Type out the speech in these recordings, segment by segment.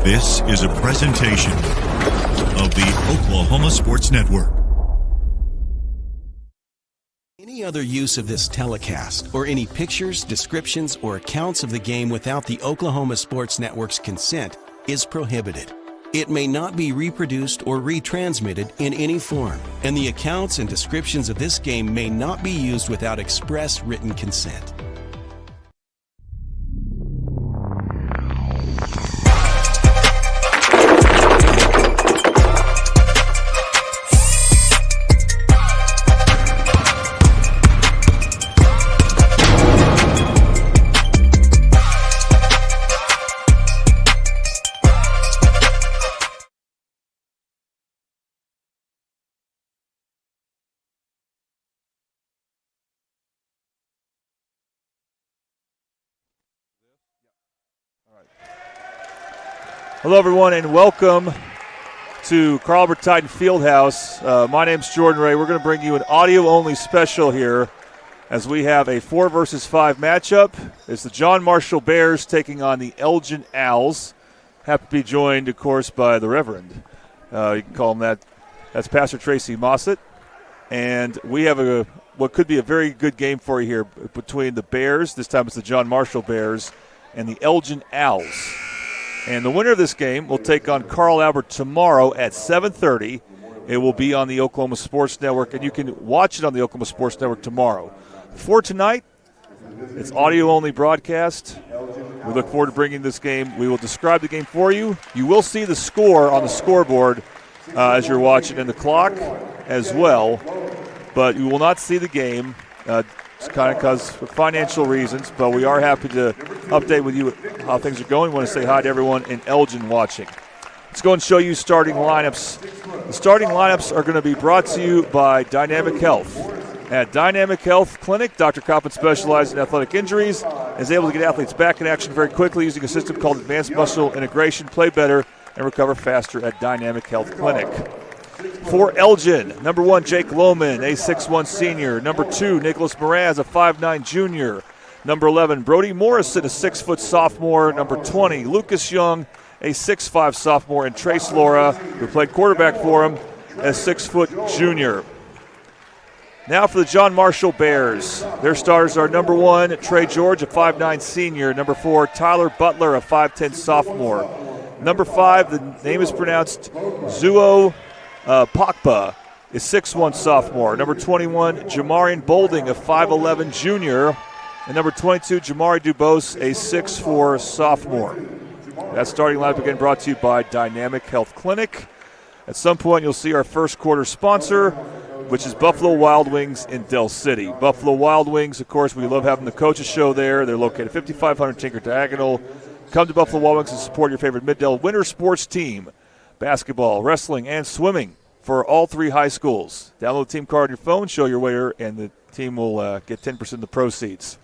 This is a presentation of the Oklahoma Sports Network. Any other use of this telecast or any pictures, descriptions, or accounts of the game without the Oklahoma Sports Network's consent is prohibited. It may not be reproduced or retransmitted in any form, and the accounts and descriptions of this game may not be used without express written consent. Hello, everyone, and welcome to Carl Albert Titan Fieldhouse. My name's Jordan Ray. We're going to bring you an audio-only special here as we have a 4 versus 5 matchup. It's the John Marshall Bears taking on the Elgin Owls. Happy to be joined, of course, by the Reverend. You can call him that. That's Pastor Tracy Mossett. And we have what could be a very good game for you here between the Bears, this time it's the John Marshall Bears, and the Elgin Owls. And the winner of this game will take on Carl Albert tomorrow at 7:30. It will be on the Oklahoma Sports Network, and you can watch it on the Oklahoma Sports Network tomorrow. For tonight, it's audio-only broadcast. We look forward to bringing this game. We will describe the game for you. You will see the score on the scoreboard as you're watching, and the clock as well. But you will not see the game. It's kind of because of financial reasons, but we are happy to update with you how things are going. We want to say hi to everyone in Elgin watching. Let's go and show you starting lineups. The starting lineups are going to be brought to you by Dynamic Health. At Dynamic Health Clinic, Dr. Coppin specializes in athletic injuries and is able to get athletes back in action very quickly using a system called Advanced Muscle Integration. Play better and recover faster at Dynamic Health Clinic. For Elgin, number 1, Jake Lohman, a 6'1 senior. Number 2, Nicholas Mraz, a 5'9 junior. Number 11, Brody Morrison, a 6' sophomore. Number 20, Lucas Young, a 6'5 sophomore. And Trace Laura, who played quarterback for him, a 6' junior. Now for the John Marshall Bears. Their starters are number 1, Trey George, a 5'9 senior. Number 4, Tyler Butler, a 5'10 sophomore. Number 5, the name is pronounced Zuo Pakpa, is 6'1 sophomore. Number 21, Jamarian Bolding, a 5'11 junior. And number 22, Jamari Dubose, a 6'4 sophomore. That starting lineup again brought to you by Dynamic Health Clinic. At some point you'll see our first quarter sponsor, which is Buffalo Wild Wings in Del City. Buffalo Wild Wings, of course, we love having the coaches show there. They're located 5500 Tinker Diagonal. Come to Buffalo Wild Wings and support your favorite Mid-Del winter sports team. Basketball, wrestling, and swimming for all 3 high schools. Download the team card on your phone, show your waiter, and the team will get 10% of the proceeds.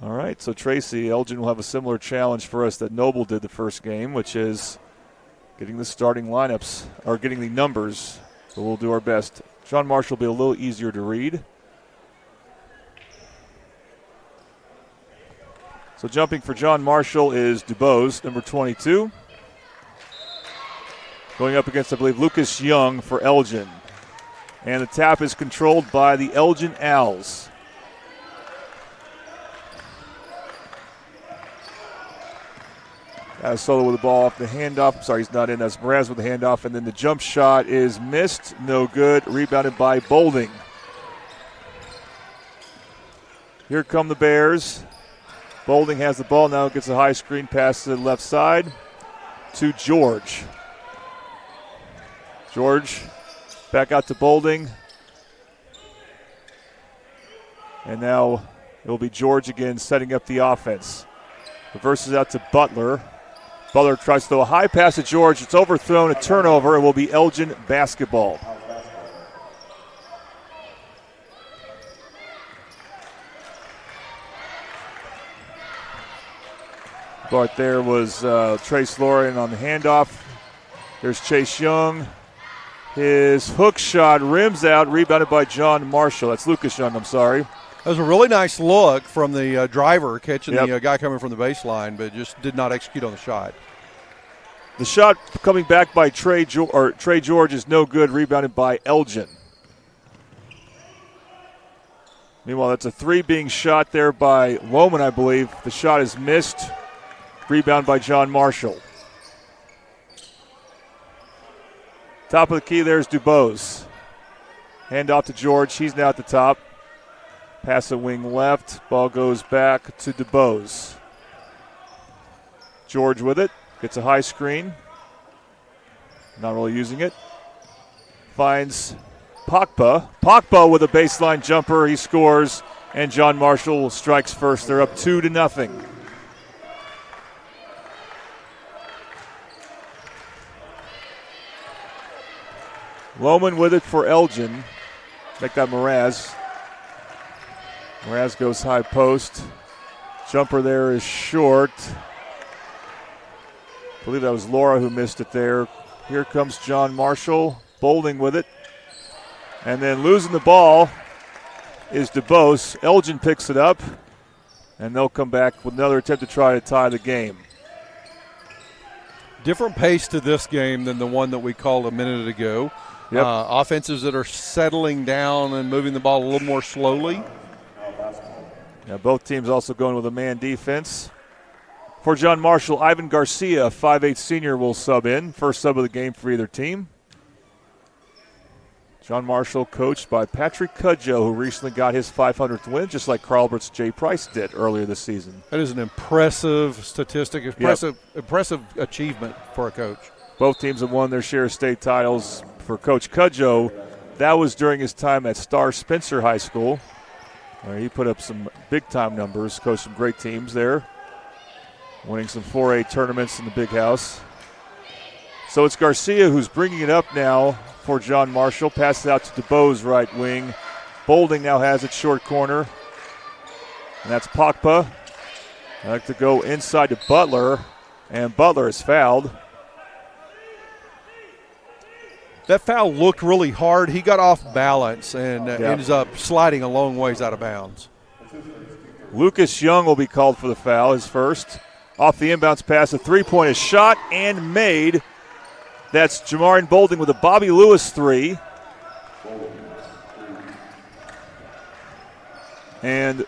All right, so Tracy, Elgin will have a similar challenge for us that Noble did the first game, which is getting the starting lineups, or getting the numbers, but we'll do our best. John Marshall will be a little easier to read. So jumping for John Marshall is Dubose, number 22. Going up against, I believe, Lucas Young for Elgin. And the tap is controlled by the Elgin Owls. Solo with the ball off the handoff. Sorry, he's not in. That's Mraz with the handoff. And then the jump shot is missed. No good. Rebounded by Bolding. Here come the Bears. Bolding has the ball. Now gets a high screen pass to the left side to George. George back out to Bolding. And now it will be George again setting up the offense. Reverses out to Butler. Butler tries to throw a high pass to George. It's overthrown, a turnover. It will be Elgin basketball. But there was Trace Lorian on the handoff. There's Chase Young. His hook shot rims out, rebounded by John Marshall. That's Lucas Young, I'm sorry. That was a really nice look from the driver catching the guy coming from the baseline, but just did not execute on the shot. The shot coming back by Trey George is no good, rebounded by Elgin. Meanwhile, that's a three being shot there by Lohman, I believe. The shot is missed. Rebound by John Marshall. Top of the key there is Dubose. Hand off to George. He's now at the top. Pass a wing left. Ball goes back to Dubose. George with it. Gets a high screen. Not really using it. Finds Pogba. Pogba with a baseline jumper. He scores, and John Marshall strikes first. They're up 2-0. Lohman with it for Elgin. Make that Mraz. Mraz goes high post. Jumper there is short. I believe that was Laura who missed it there. Here comes John Marshall, Boulding with it. And then losing the ball is DeBose. Elgin picks it up, and they'll come back with another attempt to try to tie the game. Different pace to this game than the one that we called a minute ago. Yep. Offenses that are settling down and moving the ball a little more slowly. Yeah, both teams also going with a man defense. For John Marshall, Ivan Garcia, 5'8" senior, will sub in. First sub of the game for either team. John Marshall coached by Patrick Cudjoe, who recently got his 500th win, just like Carlbert's Jay Price did earlier this season. That is an impressive statistic, impressive achievement for a coach. Both teams have won their share of state titles. For Coach Cudjoe, that was during his time at Star Spencer High School, where he put up some big-time numbers, coached some great teams there, winning some 4A tournaments in the big house. So it's Garcia who's bringing it up now for John Marshall. Passes out to DeBose, right wing. Boulding now has it short corner. And that's Pogba. I like to go inside to Butler, and Butler is fouled. That foul looked really hard. He got off balance and ends up sliding a long ways out of bounds. Lucas Young will be called for the foul, his first. Off the inbounds pass, a three-point is shot and made. That's Jamarin Boulding with a Bobby Lewis three. And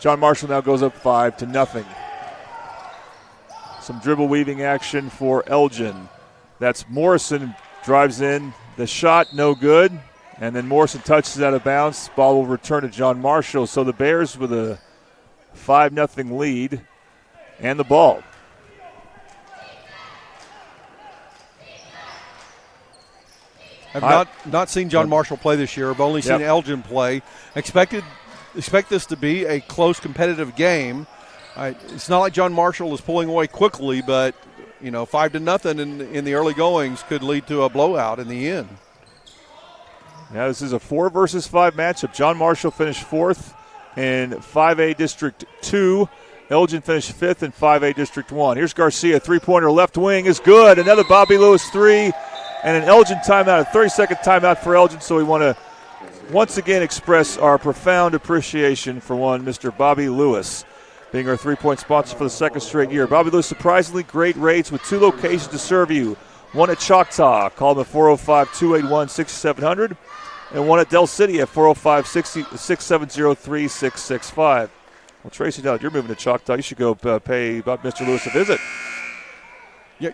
John Marshall now goes up 5-0. Some dribble weaving action for Elgin. That's Morrison drives in. The shot no good. And then Morrison touches out of bounds. Ball will return to John Marshall. So the Bears with a 5-0 lead and the ball. I've not seen John Marshall play this year. I've only seen Elgin play. Expect this to be a close, competitive game. It's not like John Marshall is pulling away quickly, but 5-0 in the early goings could lead to a blowout in the end. Yeah, this is a 4 versus 5 matchup. John Marshall finished 4th in 5A District 2. Elgin finished 5th in 5A District 1. Here's Garcia, three-pointer left wing is good. Another Bobby Lewis three, and an Elgin timeout, a 30-second timeout for Elgin. So we want to once again express our profound appreciation for one Mr. Bobby Lewis, being our three-point sponsor for the second straight year. Bobby Lewis, surprisingly great rates with 2 locations to serve you. One at Choctaw, call them at 405-281-6700, and one at Del City at 405-670-3665. Well, Tracy, now that you're moving to Choctaw, you should go pay Mr. Lewis a visit. Yeah,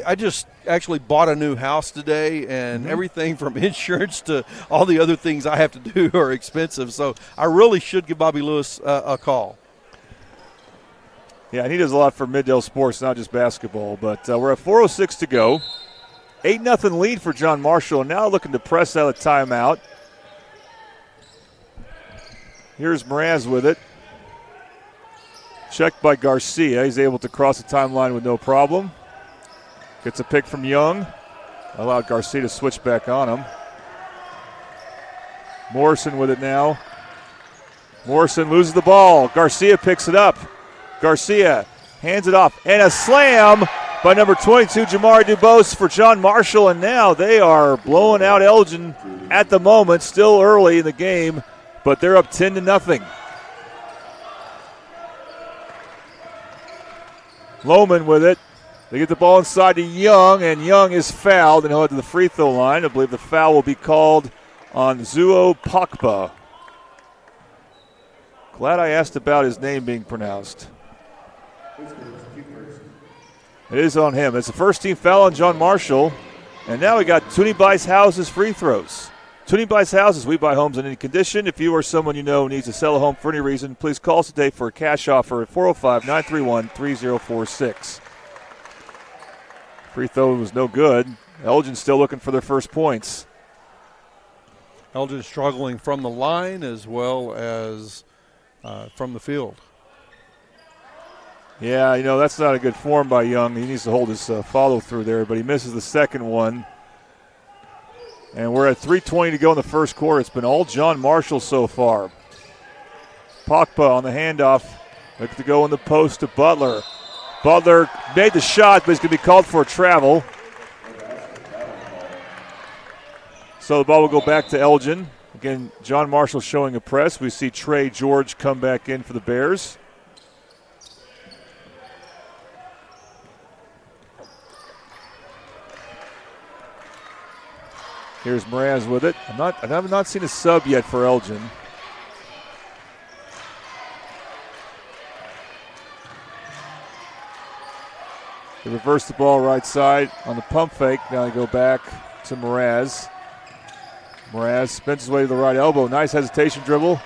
I just actually bought a new house today, and everything from insurance to all the other things I have to do are expensive. So I really should give Bobby Lewis a call. Yeah, and he does a lot for Middale sports, not just basketball. But we're at 4:06 to go. 8-0 lead for John Marshall, now looking to press out a timeout. Here's Mraz with it. Checked by Garcia. He's able to cross the timeline with no problem. Gets a pick from Young. Allowed Garcia to switch back on him. Morrison with it now. Morrison loses the ball. Garcia picks it up. Garcia hands it off. And a slam by number 22, Jamari Dubose for John Marshall. And now they are blowing out Elgin at the moment. Still early in the game, but they're up 10-0. Lohman with it. They get the ball inside to Young, and Young is fouled and he'll head to the free throw line. I believe the foul will be called on Zuo Pakpa. Glad I asked about his name being pronounced. It is on him. It's the first team foul on John Marshall. And now we got Toonie Buys Houses free throws. Toonie Buys Houses, we buy homes in any condition. If you or someone you know needs to sell a home for any reason, please call us today for a cash offer at 405-931-3046. Free throw was no good. Elgin still looking for their first points. Elgin struggling from the line as well as from the field. Yeah, that's not a good form by Young. He needs to hold his follow-through there, but he misses the second one. And we're at 3:20 to go in the first quarter. It's been all John Marshall so far. Pakpa on the handoff. Looks to go in the post to Butler. Butler made the shot, but he's going to be called for a travel. So the ball will go back to Elgin. Again, John Marshall showing a press. We see Trey George come back in for the Bears. Here's Mraz with it. I have not seen a sub yet for Elgin. They reverse the ball right side on the pump fake. Now they go back to Mraz. Mraz spins his way to the right elbow. Nice hesitation dribble.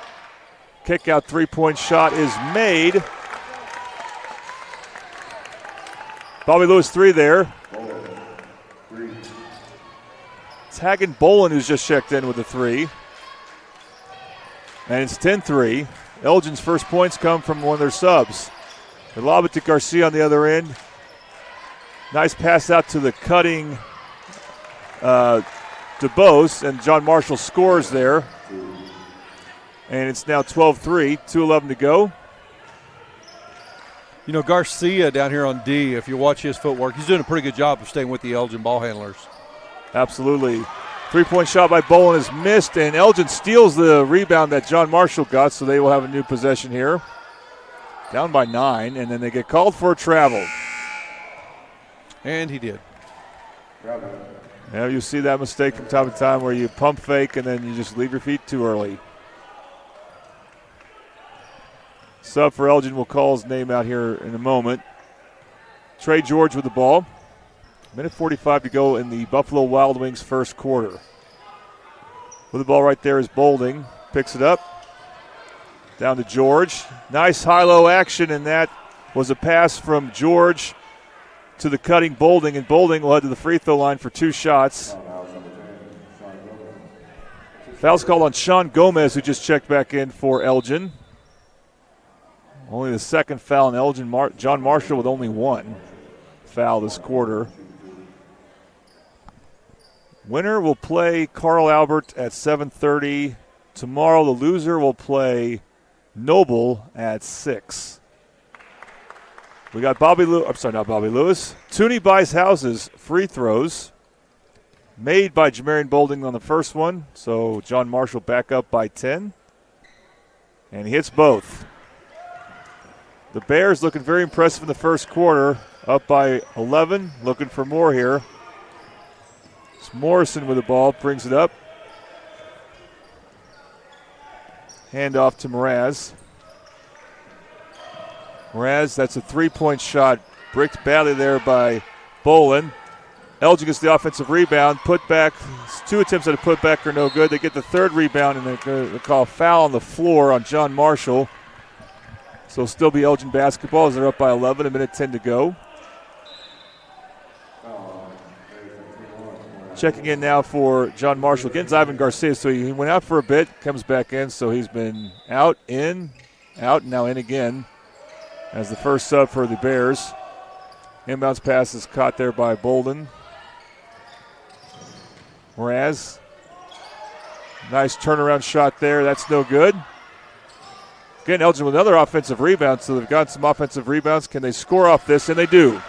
Kick out three-point shot is made. Bobby Lewis three there. It's Hagen Bolin who's just checked in with the three. And it's 10-3. Elgin's first points come from one of their subs. They lob it to Garcia on the other end. Nice pass out to the cutting DeBose, and John Marshall scores there. And it's now 12-3, 2:11 to go. Garcia down here on D, if you watch his footwork, he's doing a pretty good job of staying with the Elgin ball handlers. Absolutely. Three-point shot by Bolin is missed, and Elgin steals the rebound that John Marshall got, so they will have a new possession here. Down by 9, and then they get called for a travel. And he did. Yeah, you see that mistake from time to time where you pump fake and then you just leave your feet too early. Sub for Elgin will call his name out here in a moment. Trey George with the ball. Minute 45 to go in the Buffalo Wild Wings first quarter. With the ball right there is Bolding. Picks it up. Down to George. Nice high-low action, and that was a pass from George to the cutting Bolding, and Bolding will head to the free throw line for 2 shots. Foul's called on Sean Gomez, who just checked back in for Elgin. Only the second foul on Elgin. John Marshall with only 1 foul this quarter. Winner will play Carl Albert at 7:30. Tomorrow the loser will play Noble at 6. We got not Bobby Lewis. Toonie Buys Houses free throws made by Jamarian Bolding on the first one. So John Marshall back up by 10. And he hits both. The Bears looking very impressive in the first quarter. Up by 11. Looking for more here. It's Morrison with the ball. Brings it up. Hand off to Mraz. Mraz, that's a 3-point shot. Bricked badly there by Bolin. Elgin gets the offensive rebound. Put back. 2 attempts at a putback are no good. They get the third rebound, and they call a foul on the floor on John Marshall. So it'll still be Elgin basketball as they're up by 11, a minute 10 to go. Checking in now for John Marshall. Again, Ivan Garcia. So he went out for a bit, comes back in. So he's been out, in, out, and now in again as the first sub for the Bears. Inbounds pass is caught there by Bolden. Mraz. Nice turnaround shot there. That's no good. Again, Elgin with another offensive rebound. So they've gotten some offensive rebounds. Can they score off this? And they do.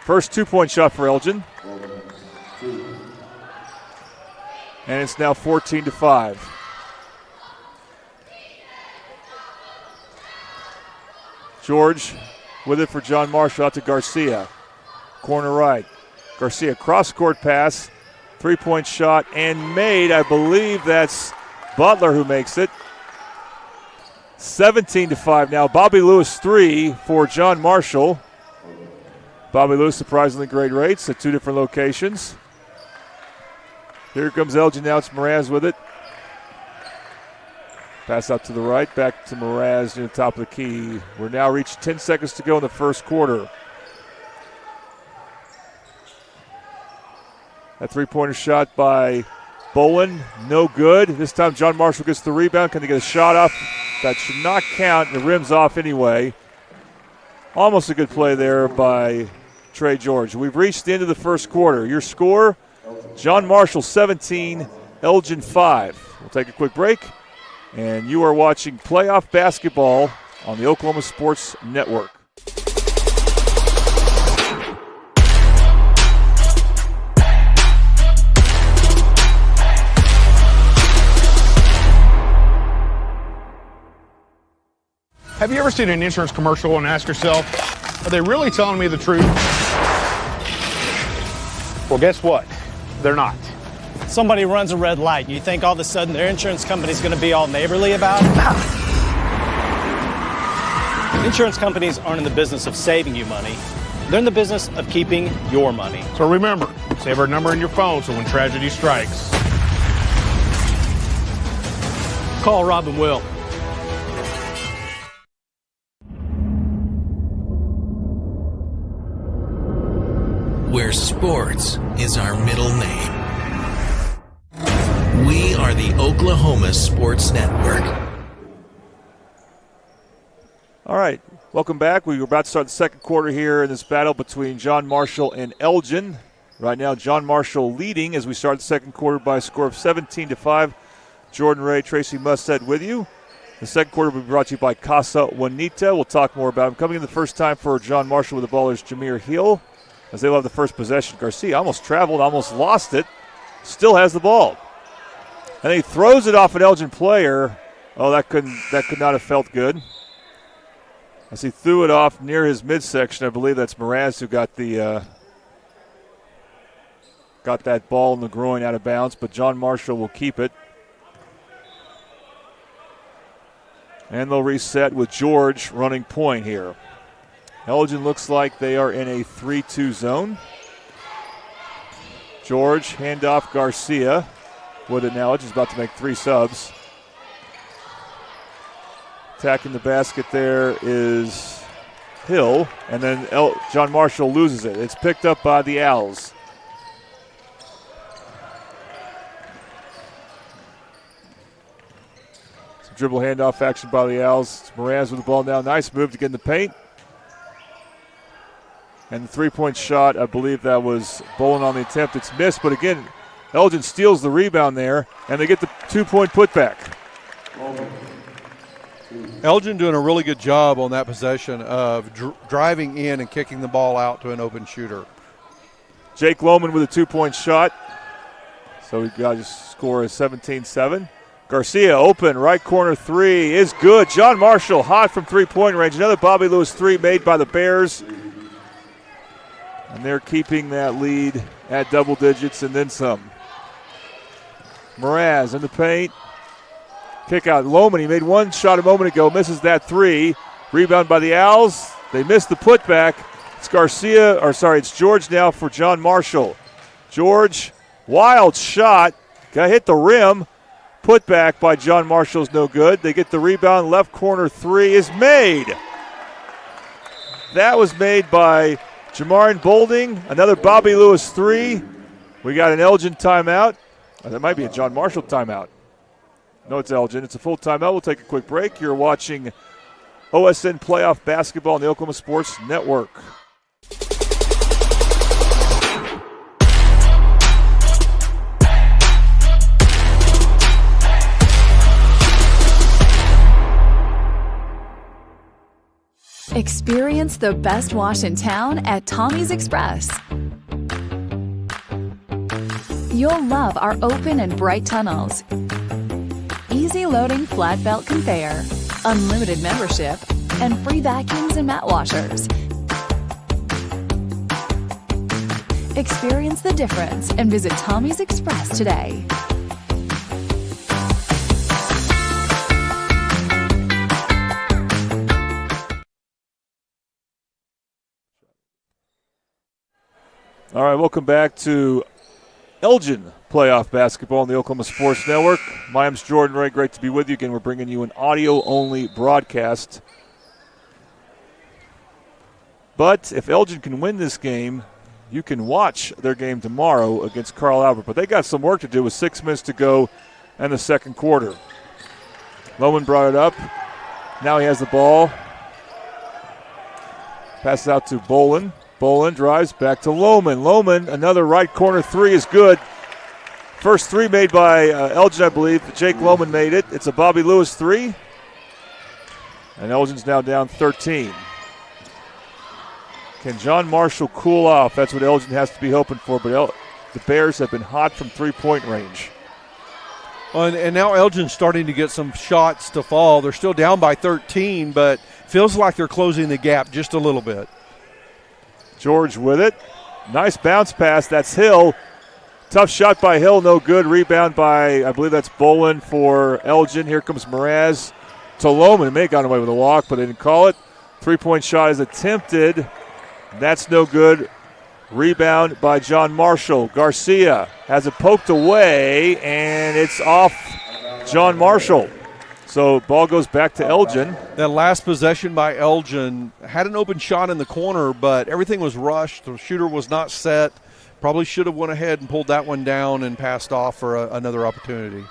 First 2-point shot for Elgin. And it's now 14-5. George with it for John Marshall out to Garcia. Corner right. Garcia cross-court pass. Three-point shot and made. I believe that's Butler who makes it. 17-5 now. Bobby Lewis 3 for John Marshall. Bobby Lewis surprisingly great rates at two different locations. Here comes Elgin now. It's Mraz with it. Pass out to the right. Back to Mraz near the top of the key. We're now reached 10 seconds to go in the first quarter. That three-pointer shot by Bolin, no good. This time John Marshall gets the rebound. Can they get a shot off? That should not count. The rim's off anyway. Almost a good play there by Trey George. We've reached the end of the first quarter. Your score, John Marshall 17, Elgin 5. We'll take a quick break, and you are watching playoff basketball on the Oklahoma Sports Network. Have you ever seen an insurance commercial and asked yourself, are they really telling me the truth? Well, guess what? They're not. Somebody runs a red light, and you think all of a sudden their insurance company's going to be all neighborly about it? Insurance companies aren't in the business of saving you money. They're in the business of keeping your money. So remember, save our number in your phone so when tragedy strikes, call Rob and Will. Where sports is our middle name. We are the Oklahoma Sports Network. All right, welcome back. We were about to start the second quarter here in this battle between John Marshall and Elgin. Right now, John Marshall leading as we start the second quarter by a score of 17-5. Jordan Ray, Tracy Musset with you. The second quarter will be brought to you by Casa Juanita. We'll talk more about him. Coming in the first time for John Marshall with the ball is Jameer Hill. As they will have the first possession. Garcia almost traveled, almost lost it. Still has the ball. And he throws it off an Elgin player. Oh, that could not have felt good. As he threw it off near his midsection, I believe that's Mraz who got that ball in the groin out of bounds, but John Marshall will keep it. And they'll reset with George running point here. Elgin looks like they are in a 3-2 zone. George, handoff Garcia with it now. Elgin's about to make three subs. Attacking the basket there is Hill, and then John Marshall loses it. It's picked up by the Owls. Some dribble handoff action by the Owls. Mraz with the ball now. Nice move to get in the paint. And the three-point shot, I believe that was Bolin on the attempt. It's missed, but again, Elgin steals the rebound there, and they get the two-point putback. Elgin doing a really good job on that possession of driving in and kicking the ball out to an open shooter. Jake Lohman with a two-point shot. So we've got to score a 17-7. Garcia open, right corner three is good. John Marshall hot from three-point range. Another Bobby Lewis three made by the Bears. And they're keeping that lead at double digits and then some. Mraz in the paint. Kick out. Lohman, he made one shot a moment ago, misses that three. Rebound by the Owls. They missed the putback. It's George now for John Marshall. George, wild shot. Got hit the rim. Putback by John Marshall's no good. They get the rebound. Left corner three is made. That was made by Jamarin Bolding, another Bobby Lewis three. We got an Elgin timeout. That might be a John Marshall timeout. No, it's Elgin. It's a full timeout. We'll take a quick break. You're watching OSN Playoff Basketball on the Oklahoma Sports Network. Experience the best wash in town at Tommy's Express. You'll love our open and bright tunnels, easy loading flat belt conveyor, unlimited membership, and free vacuums and mat washers. Experience the difference and visit Tommy's Express today. All right, welcome back to Elgin playoff basketball on the Oklahoma Sports Network. My name's Jordan Ray. Great to be with you again. We're bringing you an audio-only broadcast. But if Elgin can win this game, you can watch their game tomorrow against Carl Albert. But they got some work to do with 6 minutes to go in the second quarter. Lohman brought it up. Now he has the ball. Passes out to Bolin. Bolin drives back to Lohman. Lohman, another right corner three is good. First three made by Elgin, I believe. Jake Lohman made it. It's a Bobby Lewis three. And Elgin's now down 13. Can John Marshall cool off? That's what Elgin has to be hoping for. But the Bears have been hot from three-point range. Well, and now Elgin's starting to get some shots to fall. They're still down by 13, but feels like they're closing the gap just a little bit. George with it. Nice bounce pass. That's Hill. Tough shot by Hill. No good. Rebound by, I believe that's Bolin for Elgin. Here comes Mraz to Lohman. He may have gotten away with a walk, but they didn't call it. Three-point shot is attempted. That's no good. Rebound by John Marshall. Garcia has it poked away, and it's off John Marshall. So ball goes back to Elgin. That last possession by Elgin had an open shot in the corner, but everything was rushed. The shooter was not set. Probably should have went ahead and pulled that one down and passed off for another opportunity.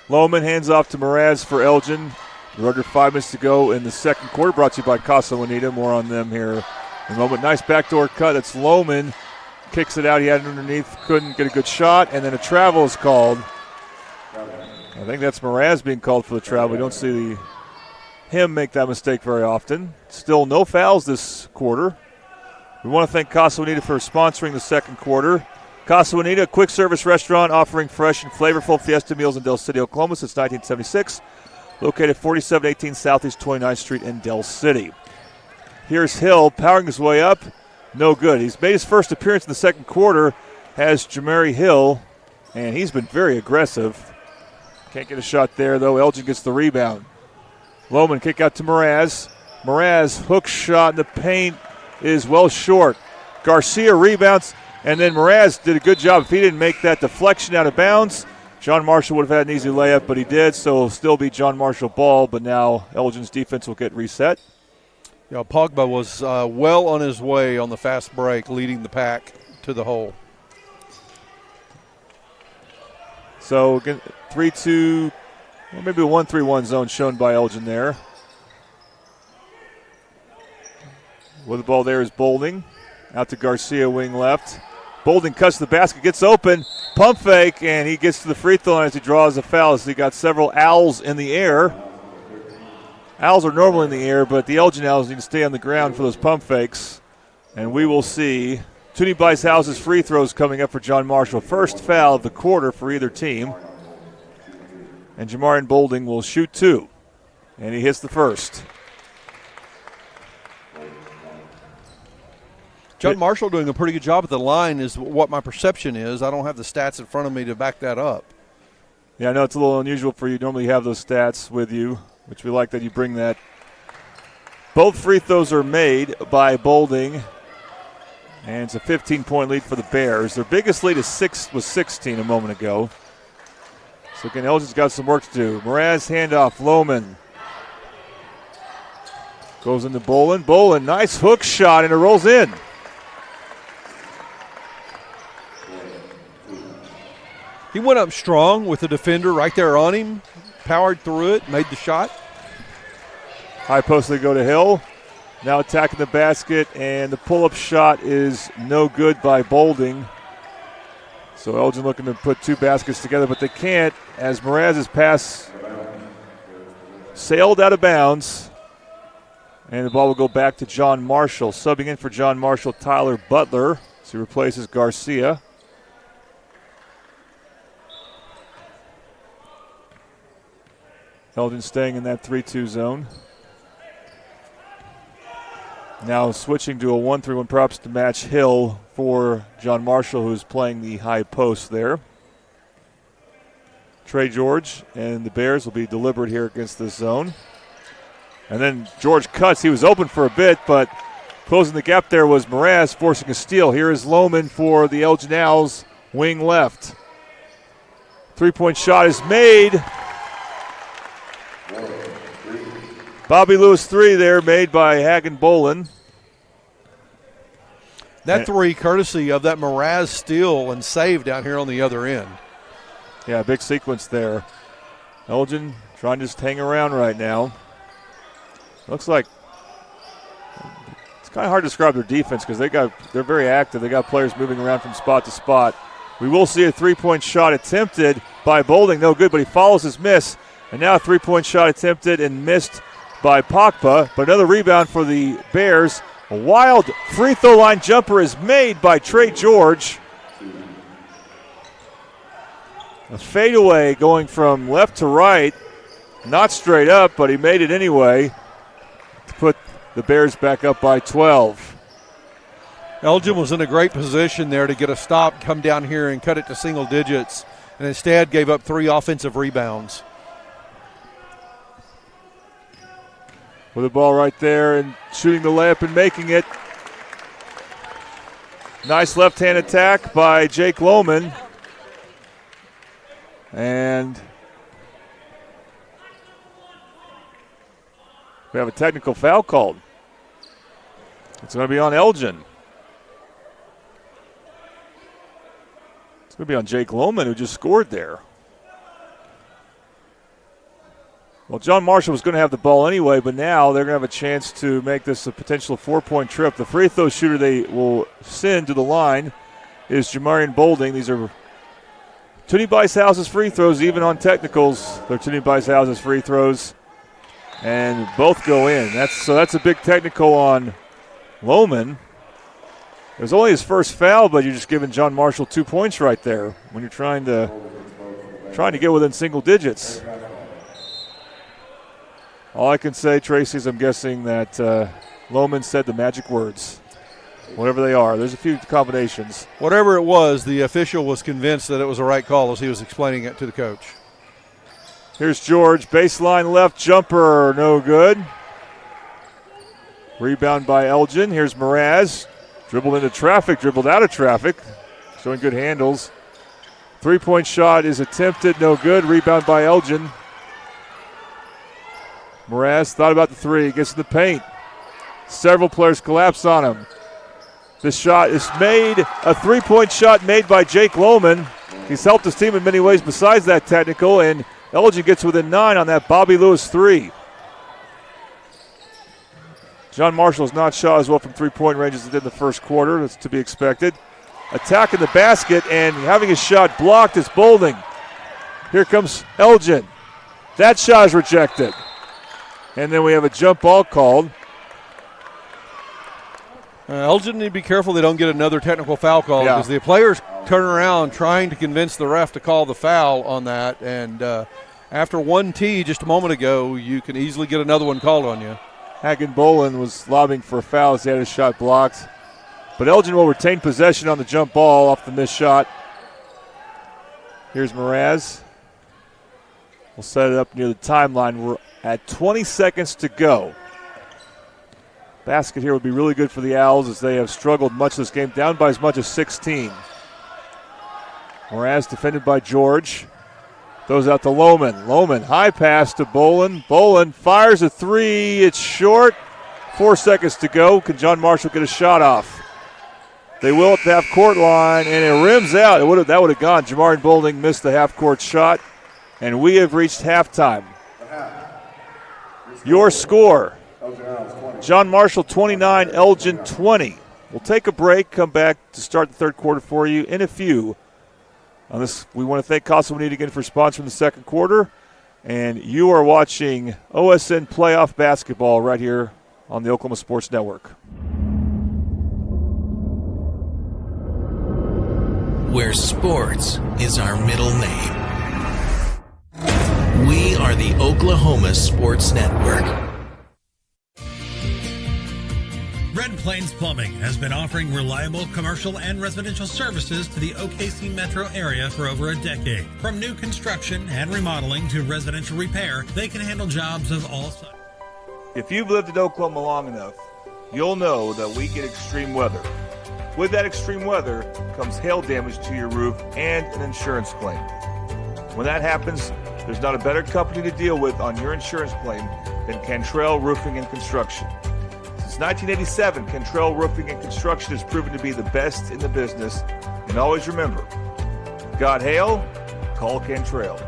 Lohman hands off to Mraz for Elgin. We're under 5 minutes to go in the second quarter. Brought to you by Casa Juanita. More on them here in a moment. Nice backdoor cut. It's Lohman. Kicks it out. He had it underneath. Couldn't get a good shot. And then a travel is called. I think that's Mraz being called for the travel. We don't see him make that mistake very often. Still no fouls this quarter. We want to thank Casa Juanita for sponsoring the second quarter. Casa Juanita, a quick service restaurant offering fresh and flavorful Fiesta meals in Del City, Oklahoma since 1976. Located 4718 Southeast 29th Street in Del City. Here's Hill powering his way up. No good. He's made his first appearance in the second quarter. Has Jamari Hill, and he's been very aggressive. Can't get a shot there, though. Elgin gets the rebound. Lohman kick out to Mraz. Mraz, hook shot in the paint is well short. Garcia rebounds, and then Mraz did a good job. If he didn't make that deflection out of bounds, John Marshall would have had an easy layup, but he did, so it'll still be John Marshall ball, but now Elgin's defense will get reset. Yeah, Pogba was well on his way on the fast break, leading the pack to the hole. So again, 3-2, or maybe a 1-3-1 zone shown by Elgin there. With the ball there is Bolding. Out to Garcia, wing left. Bolding cuts the basket, gets open, pump fake, and he gets to the free throw line as he draws a foul. So he got several owls in the air. Owls are normally in the air, but the Elgin Owls need to stay on the ground for those pump fakes. And we will see Toonie Bicehouse's free throws coming up for John Marshall. First foul of the quarter for either team. And Jamarian Bolding will shoot two. And he hits the first. John Marshall doing a pretty good job at the line is what my perception is. I don't have the stats in front of me to back that up. Yeah, I know it's a little unusual for you. Normally you have those stats with you, which we like that you bring that. Both free throws are made by Bolding. And it's a 15-point lead for the Bears. Their biggest lead was 16 a moment ago. So again, Elgin's got some work to do. Mraz handoff, Lohman. Goes into Bolin. Bolin, nice hook shot, and it rolls in. He went up strong with the defender right there on him, powered through it, made the shot. High post, they go to Hill. Now attacking the basket, and the pull-up shot is no good by Bolding. So Elgin looking to put two baskets together, but they can't as Mraz's pass sailed out of bounds. And the ball will go back to John Marshall. Subbing in for John Marshall, Tyler Butler. So he replaces Garcia. Elgin staying in that 3-2 zone. Now switching to a 1-3-1 props to match Hill for John Marshall, who's playing the high post there. Trey George and the Bears will be deliberate here against this zone. And then George cuts. He was open for a bit, but closing the gap there was Mraz forcing a steal. Here is Lohman for the Elgin Owls, wing left. Three-point shot is made. Bobby Lewis 3 there, made by Hagen Bolin. That three courtesy of that Mraz steal and save down here on the other end. Yeah, big sequence there. Elgin trying to just hang around right now. Looks like it's kind of hard to describe their defense because they're very active. They got players moving around from spot to spot. We will see a three-point shot attempted by Bolding. No good, but he follows his miss. And now a three-point shot attempted and missed by Pogba. But another rebound for the Bears. A wild free throw line jumper is made by Trey George. A fadeaway going from left to right. Not straight up, but he made it anyway to put the Bears back up by 12. Elgin was in a great position there to get a stop, come down here and cut it to single digits, and instead gave up 3 offensive rebounds. With the ball right there and shooting the layup and making it. Nice left-hand attack by Jake Lohman. And we have a technical foul called. It's going to be on Elgin. It's going to be on Jake Lohman, who just scored there. Well, John Marshall was going to have the ball anyway, but now they're going to have a chance to make this a potential 4-point trip. The free throw shooter they will send to the line is Jamarian Bolding. These are Toonie Bicehouse's free throws, even on technicals. They're Toonie Bicehouse's free throws, and both go in. That's a big technical on Lohman. It was only his first foul, but you're just giving John Marshall 2 points right there when you're trying to get within single digits. All I can say, Tracy, is I'm guessing that Lohman said the magic words, whatever they are. There's a few combinations. Whatever it was, the official was convinced that it was a right call as he was explaining it to the coach. Here's George, baseline left jumper, no good. Rebound by Elgin. Here's Mraz, dribbled into traffic, dribbled out of traffic, showing good handles. Three-point shot is attempted, no good. Rebound by Elgin. Mraz thought about the three, gets in the paint. Several players collapse on him. This shot is made, a three-point shot made by Jake Lohman. He's helped his team in many ways besides that technical, and Elgin gets within 9 on that Bobby Lewis 3. John Marshall has not shot as well from three-point range as he did in the first quarter. That's to be expected. Attacking the basket and having his shot blocked is Bolding. Here comes Elgin. That shot is rejected. And then we have a jump ball called. Elgin need to be careful they don't get another technical foul call because the players turn around trying to convince the ref to call the foul on that. And after one tee just a moment ago, you can easily get another one called on you. Hagen Bolin was lobbing for a foul as he had his shot blocked. But Elgin will retain possession on the jump ball off the missed shot. Here's Mraz. We'll set it up near the timeline. We're at 20 seconds to go. Basket here would be really good for the Owls as they have struggled much this game, down by as much as 16. Mraz defended by George. Throws out to Lohman. Lohman, high pass to Bolin. Bolin fires a three. It's short. 4 seconds to go. Can John Marshall get a shot off? They will at the half-court line, and it rims out. That would have gone. Jamarian Bolding missed the half-court shot, and we have reached halftime. Your score, John Marshall 29, Elgin 20. We'll take a break, come back to start the third quarter for you in a few. On this, we want to thank Casa Bonita again for sponsoring the second quarter, and you are watching OSN playoff basketball right here on the Oklahoma Sports Network. Where sports is our middle name. We are the Oklahoma Sports Network. Red Plains Plumbing has been offering reliable commercial and residential services to the OKC metro area for over a decade. From new construction and remodeling to residential repair, they can handle jobs of all sizes. If you've lived in Oklahoma long enough, you'll know that we get extreme weather. With that extreme weather comes hail damage to your roof and an insurance claim. When that happens, there's not a better company to deal with on your insurance claim than Cantrell Roofing and Construction. Since 1987, Cantrell Roofing and Construction has proven to be the best in the business. And always remember, got hail? Call Cantrell.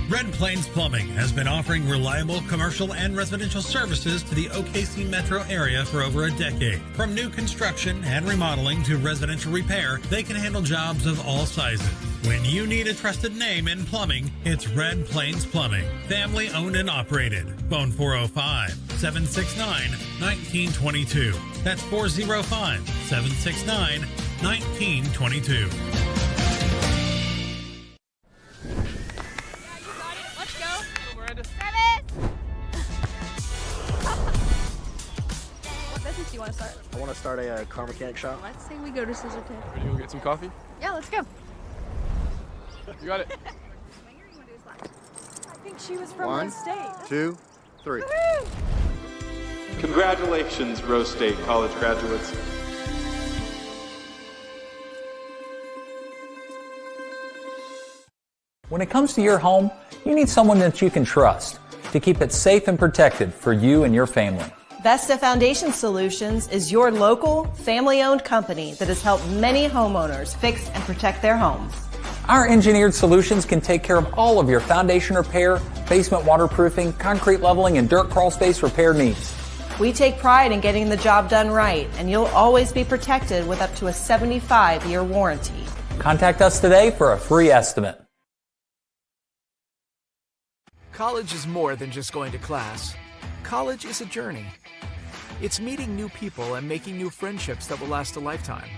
Red Plains Plumbing has been offering reliable commercial and residential services to the OKC metro area for over a decade. From new construction and remodeling to residential repair, they can handle jobs of all sizes. When you need a trusted name in plumbing, it's Red Plains Plumbing. Family owned and operated. Phone 405-769-1922. That's 405-769-1922. Do you want to start? I want to start a car mechanic shop. Let's say we go to Scissor Tip. Ready to go get some coffee? Yeah, let's go. You got it. I think she was from One, Rose State. 2, 3. Woo-hoo! Congratulations, Rose State college graduates. When it comes to your home, you need someone that you can trust to keep it safe and protected for you and your family. Vesta Foundation Solutions is your local, family-owned company that has helped many homeowners fix and protect their homes. Our engineered solutions can take care of all of your foundation repair, basement waterproofing, concrete leveling, and dirt crawl space repair needs. We take pride in getting the job done right, and you'll always be protected with up to a 75-year warranty. Contact us today for a free estimate. College is more than just going to class. College is a journey. It's meeting new people and making new friendships that will last a lifetime.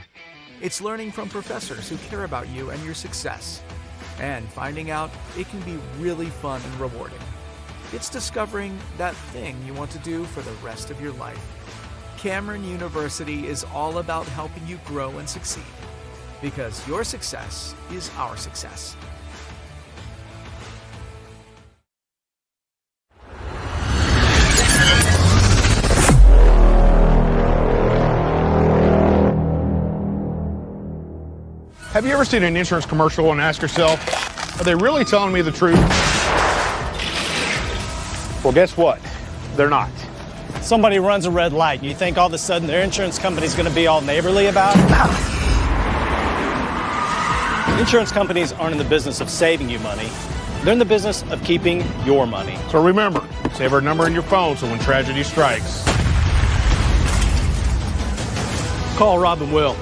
It's learning from professors who care about you and your success. And finding out it can be really fun and rewarding. It's discovering that thing you want to do for the rest of your life. Cameron University is all about helping you grow and succeed. Because your success is our success. Have you ever seen an insurance commercial and asked yourself, are they really telling me the truth? Well, guess what? They're not. Somebody runs a red light and you think all of a sudden their insurance company's going to be all neighborly about it? Insurance companies aren't in the business of saving you money. They're in the business of keeping your money. So remember, save our number in your phone so when tragedy strikes, Call Rob and Will.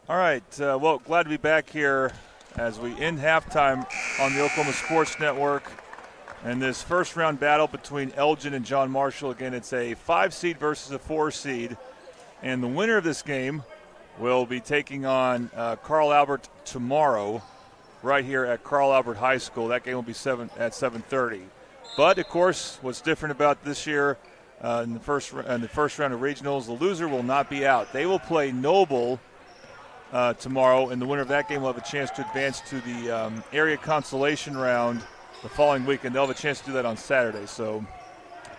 All right, well, glad to be back here as we end halftime on the Oklahoma Sports Network. And this first round battle between Elgin and John Marshall. Again, it's a 5 seed versus a 4 seed. And the winner of this game will be taking on Carl Albert tomorrow right here at Carl Albert High School. That game will be at 7:30. But, of course, what's different about this year in the first round of regionals, the loser will not be out. They will play Noble tomorrow, and the winner of that game will have a chance to advance to the area consolation round the following weekend. They'll have a chance to do that on Saturday. So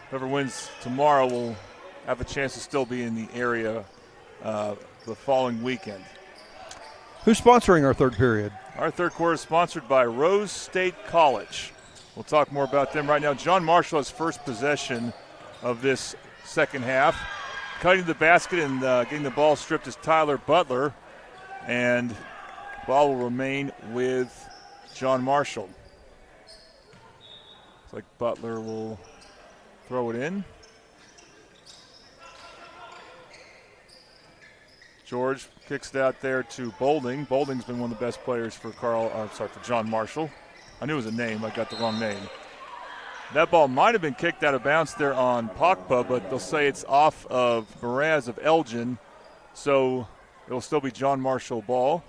whoever wins tomorrow will have a chance to still be in the area the following weekend. Who's sponsoring our third period? Our third quarter is sponsored by Rose State College. We'll talk more about them right now. John Marshall has first possession of this second half. Cutting the basket and getting the ball stripped is Tyler Butler. And the ball will remain with John Marshall. Looks like Butler will throw it in. George kicks it out there to Bolding. Bolding's been one of the best players for for John Marshall. I knew it was a name. I got the wrong name. That ball might have been kicked out of bounds there on Pogba, but they'll say it's off of Mraz of Elgin. So it'll still be John Marshall ball.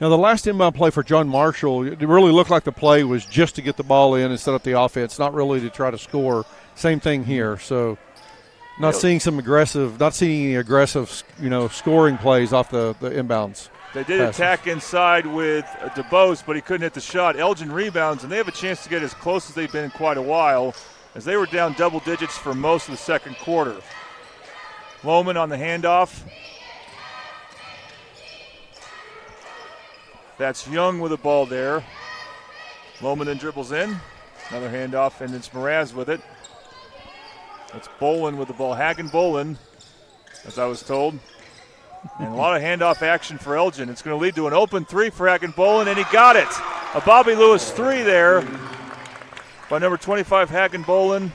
Now, the last inbound play for John Marshall, it really looked like the play was just to get the ball in and set up the offense, not really to try to score. Same thing here. So not seeing any aggressive, scoring plays off the inbounds. They did passes. Attack inside with DeBose, but he couldn't hit the shot. Elgin rebounds, and they have a chance to get as close as they've been in quite a while, as they were down double digits for most of the second quarter. Lohman on the handoff. That's Young with the ball there. Lohman then dribbles in. Another handoff, and it's Mraz with it. It's Bolin with the ball. Hagen-Bolin, as I was told. And a lot of handoff action for Elgin. It's going to lead to an open three for Hagen-Bolin, and he got it. A Bobby Lewis three there by number 25, Hagen-Bolin.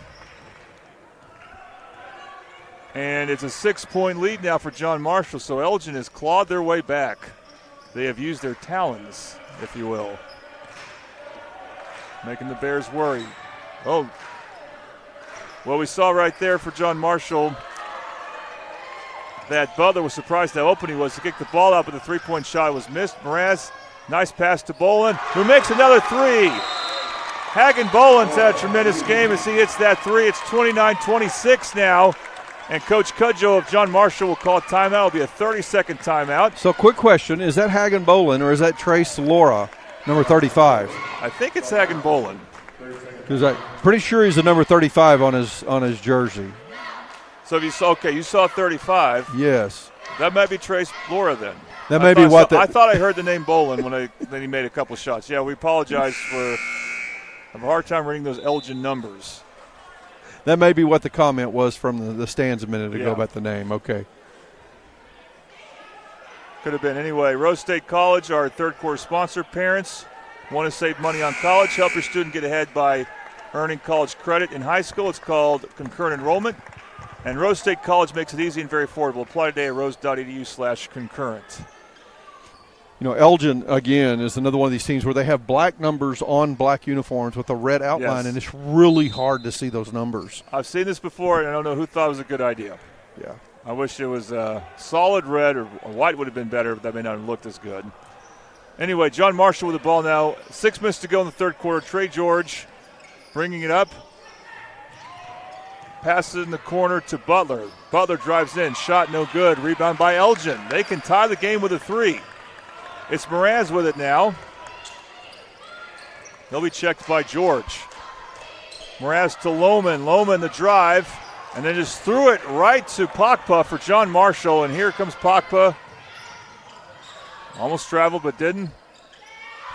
And it's a 6-point lead now for John Marshall, so Elgin has clawed their way back. They have used their talons, if you will, making the Bears worry. Oh, well, we saw right there for John Marshall that Butler was surprised how open he was to kick the ball out, but the three-point shot was missed. Mraz, nice pass to Bolin, who makes another three. Hagen-Bolin's had a tremendous game as he hits that three. It's 29-26 now. And Coach Cudjoe of John Marshall will call a timeout. It'll be a 30-second timeout. So, quick question. Is that Hagen-Bolin or is that Trace Laura, number 35? I think it's Hagen-Bolin. Because I'm pretty sure he's the number 35 on his jersey. So if you saw 35. Yes. That might be Trace Laura then. That may be what I thought I heard the name Bolin then he made a couple shots. Yeah, we apologize I have a hard time reading those Elgin numbers. That may be what the comment was from the stands a minute ago Yeah. about the name. Okay. Could have been. Anyway, Rose State College, our third quarter sponsor. Parents want to save money on college. Help your student get ahead by earning college credit in high school. It's called concurrent enrollment. And Rose State College makes it easy and very affordable. Apply today at rose.edu/concurrent. Elgin, again, is another one of these teams where they have black numbers on black uniforms with a red outline, Yes. and it's really hard to see those numbers. I've seen this before, and I don't know who thought it was a good idea. Yeah. I wish it was solid red or white would have been better, but that may not have looked as good. Anyway, John Marshall with the ball now. 6 minutes to go in the third quarter. Trey George bringing it up. Passes it in the corner to Butler. Butler drives in. Shot no good. Rebound by Elgin. They can tie the game with a three. It's Mraz with it now. He'll be checked by George. Mraz to Lohman. Lohman the drive. And then just threw it right to Pogba for John Marshall. And here comes Pogba. Almost traveled but didn't.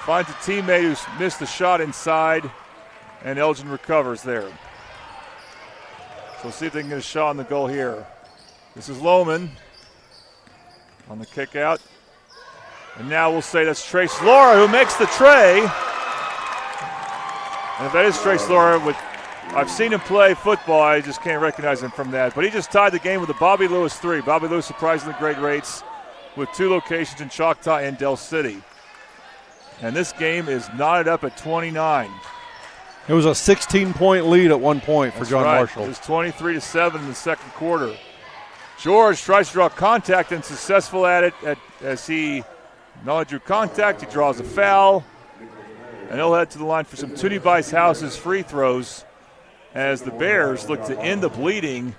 Finds a teammate who's missed the shot inside. And Elgin recovers there. So we'll see if they can get a shot on the goal here. This is Lohman on the kick out. And now we'll say that's Trace Laura who makes the tray. And if that is Trace Laura, I've seen him play football. I just can't recognize him from that. But he just tied the game with a Bobby Lewis three. Bobby Lewis surprisingly great rates. with 2 locations in Choctaw and Del City. And this game is knotted up at 29. It was a 16-point lead at one point for John Marshall. It was 23-7 in the second quarter. George tries to draw contact and successful at it as he not only drew contact, he draws a foul. And he'll head to the line for some Toonie Bice House's free throws as the Bears look to end the bleeding.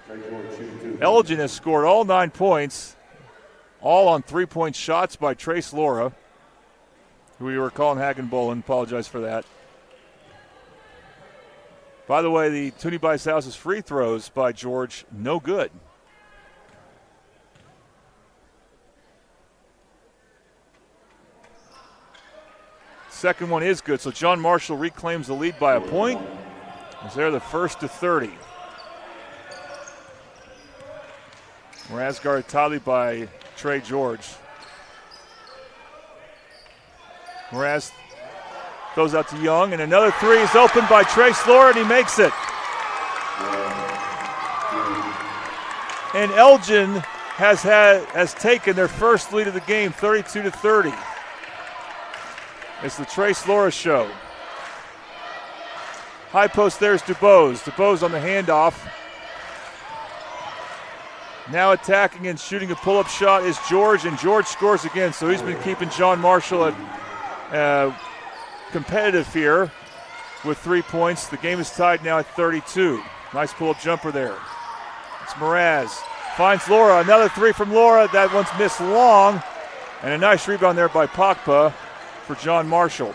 Elgin has scored all 9 points, all on 3-point shots by Trace Laura, who we were calling Hagen-Bolin. Apologize for that. By the way, the Toonie Bice House's free throws by George, no good. Second one is good, so John Marshall reclaims the lead by a point as they're the first to 30. Mraz guarded tightly by Trey George. Mraz goes out to Young, and another three is opened by Trace Laura, and he makes it. And Elgin has taken their first lead of the game, 32-30. It's the Trace Laura show. High post, there's DuBose. DuBose on the handoff. Now attacking and shooting a pull-up shot is George, and George scores again. So he's been keeping John Marshall at competitive here with 3 points. The game is tied now at 32. Nice pull-up jumper there. It's Mraz. Finds Laura. Another three from Laura. That one's missed long. And a nice rebound there by Pogba for John Marshall.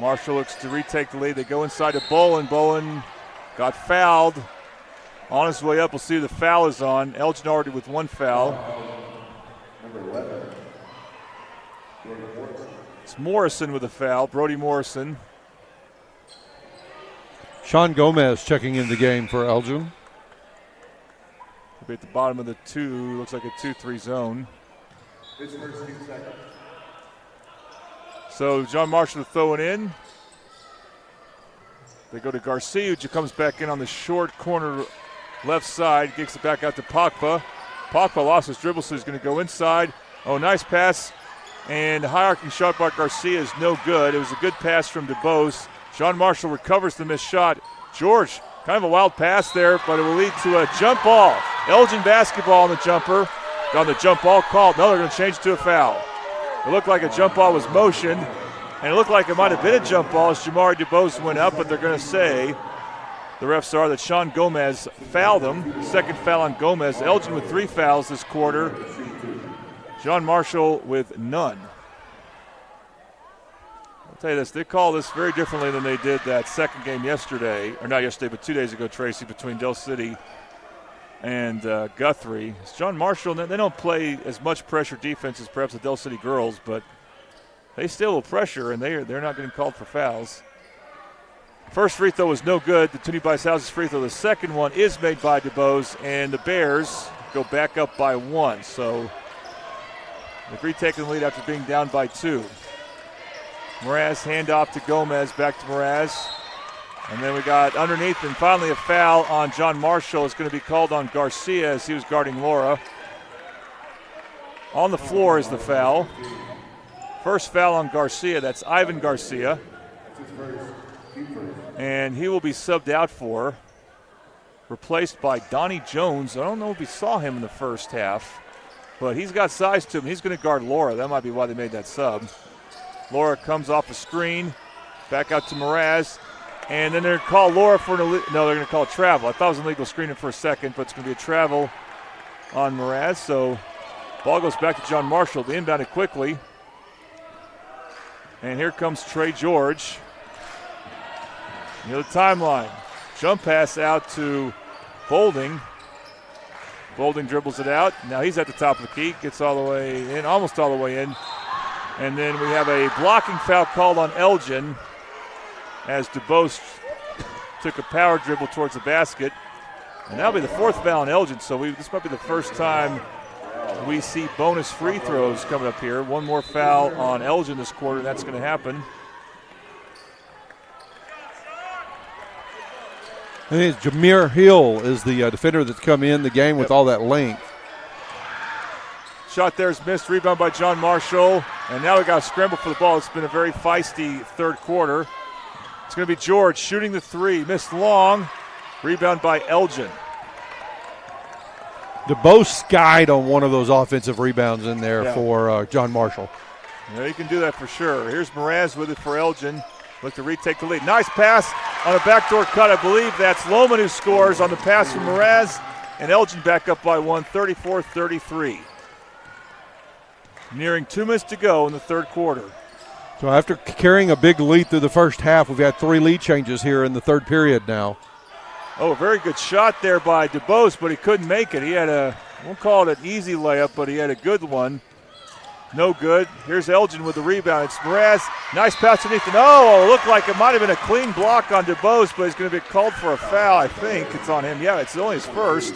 Marshall looks to retake the lead. They go inside to Bolin. Bolin got fouled. On his way up, we'll see who the foul is on. Elgin already with 1 foul. It's Morrison with a foul, Brody Morrison. Sean Gomez checking in the game for Elgin. He'll be at the bottom of the 2, looks like a 2-3 zone. So John Marshall to throw it in. They go to Garcia, who comes back in on the short corner left side, kicks it back out to Pogba. Pogba lost his dribble, so he's going to go inside. Oh, nice pass. And the high-arcing shot by Garcia is no good. It was a good pass from DuBose. John Marshall recovers the missed shot. George, kind of a wild pass there, but it will lead to a jump ball. Elgin basketball on the jumper. On the jump ball called. No, they're going to change to a foul. It looked like a jump ball was motioned, and it looked like it might have been a jump ball as Jamari DuBose went up, but they're going to say, the refs are, that Sean Gomez fouled him. Second foul on Gomez. Elgin with 3 fouls this quarter. John Marshall with none. I'll tell you this, they call this very differently than they did that second game yesterday, or not yesterday, but 2 days ago, Tracy, between Del City and Guthrie. It's John Marshall, they don't play as much pressure defense as perhaps the Del City girls, but they still will pressure, and they're not getting called for fouls. First free throw was no good. The Toonie Bice House's free throw. The second one is made by DuBose, and the Bears go back up by 1. So they've retaken the lead after being down by 2. Mraz handoff to Gomez, back to Mraz. And then we got underneath, and finally a foul on John Marshall. It's going to be called on Garcia as he was guarding Laura. On the floor is the foul. First foul on Garcia. That's Ivan Garcia. And he will be subbed out for, replaced by Donnie Jones. I don't know if we saw him in the first half, but he's got size to him. He's going to guard Laura. That might be why they made that sub. Laura comes off the screen, back out to Mraz, and then they're going to call Laura for they're going to call a travel. I thought it was an illegal screening for a second, but it's going to be a travel on Mraz. So ball goes back to John Marshall. They inbounded quickly. And here comes Trey George. Near the timeline. Jump pass out to Bolding. Bolding dribbles it out. Now he's at the top of the key. Gets all the way in, almost all the way in. And then we have a blocking foul called on Elgin as DuBose took a power dribble towards the basket. And that'll be the 4th foul on Elgin. So this might be the first time we see bonus free throws coming up here. One more foul on Elgin this quarter. That's going to happen. I think Jameer Hill is the defender that's come in the game with all that length. Shot there is missed. Rebound by John Marshall. And now we got a scramble for the ball. It's been a very feisty third quarter. It's going to be George shooting the three. Missed long. Rebound by Elgin. DeBose skied on one of those offensive rebounds in there for John Marshall. Yeah, he can do that for sure. Here's Mraz with it for Elgin. Look to retake the lead. Nice pass on a backdoor cut. I believe that's Lohman who scores on the pass from Mraz. And Elgin back up by one, 34-33. Nearing 2 minutes to go in the third quarter. So after carrying a big lead through the first half, we've had 3 lead changes here in the third period now. Oh, a very good shot there by DeBose, but he couldn't make it. He had I won't call it an easy layup, but he had a good one. No good. Here's Elgin with the rebound. It's Mraz. Nice pass underneath. Oh, it looked like it might have been a clean block on DeBose, but he's going to be called for a foul, I think. It's on him. Yeah, it's only his first.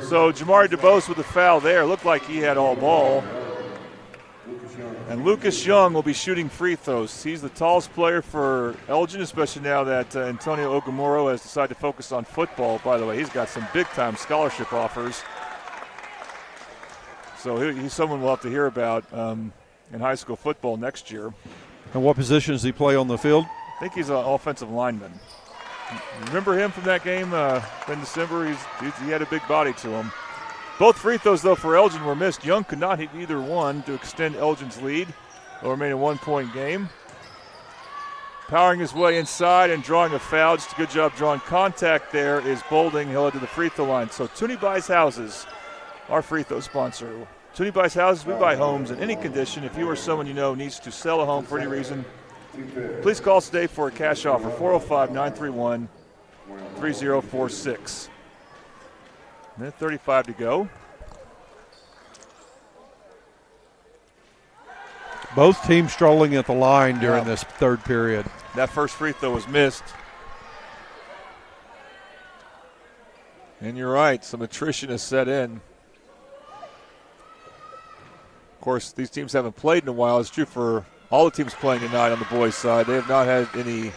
So Jamari DeBose with the foul there. Looked like he had all ball. And Lucas Young will be shooting free throws. He's the tallest player for Elgin, especially now that Antonio Ogamoro has decided to focus on football. By the way, he's got some big-time scholarship offers. So he's someone we'll have to hear about in high school football next year. And what position does he play on the field? I think he's an offensive lineman. Remember him from that game in December? He had a big body to him. Both free throws, though, for Elgin were missed. Young could not hit either one to extend Elgin's lead. It'll remain a 1-point game. Powering his way inside and drawing a foul. Just a good job drawing contact there is Bolding. He'll head to the free throw line. So Toonie Buys Houses, our free throw sponsor. Toonie Buys Houses, we buy homes in any condition. If you or someone you know needs to sell a home for any reason, please call us today for a cash offer, 405-931-3046. Minute 35 to go. Both teams strolling at the line during this third period. That first free throw was missed. And you're right, some attrition has set in. Of course, these teams haven't played in a while. It's true for all the teams playing tonight on the boys' side. They have not had any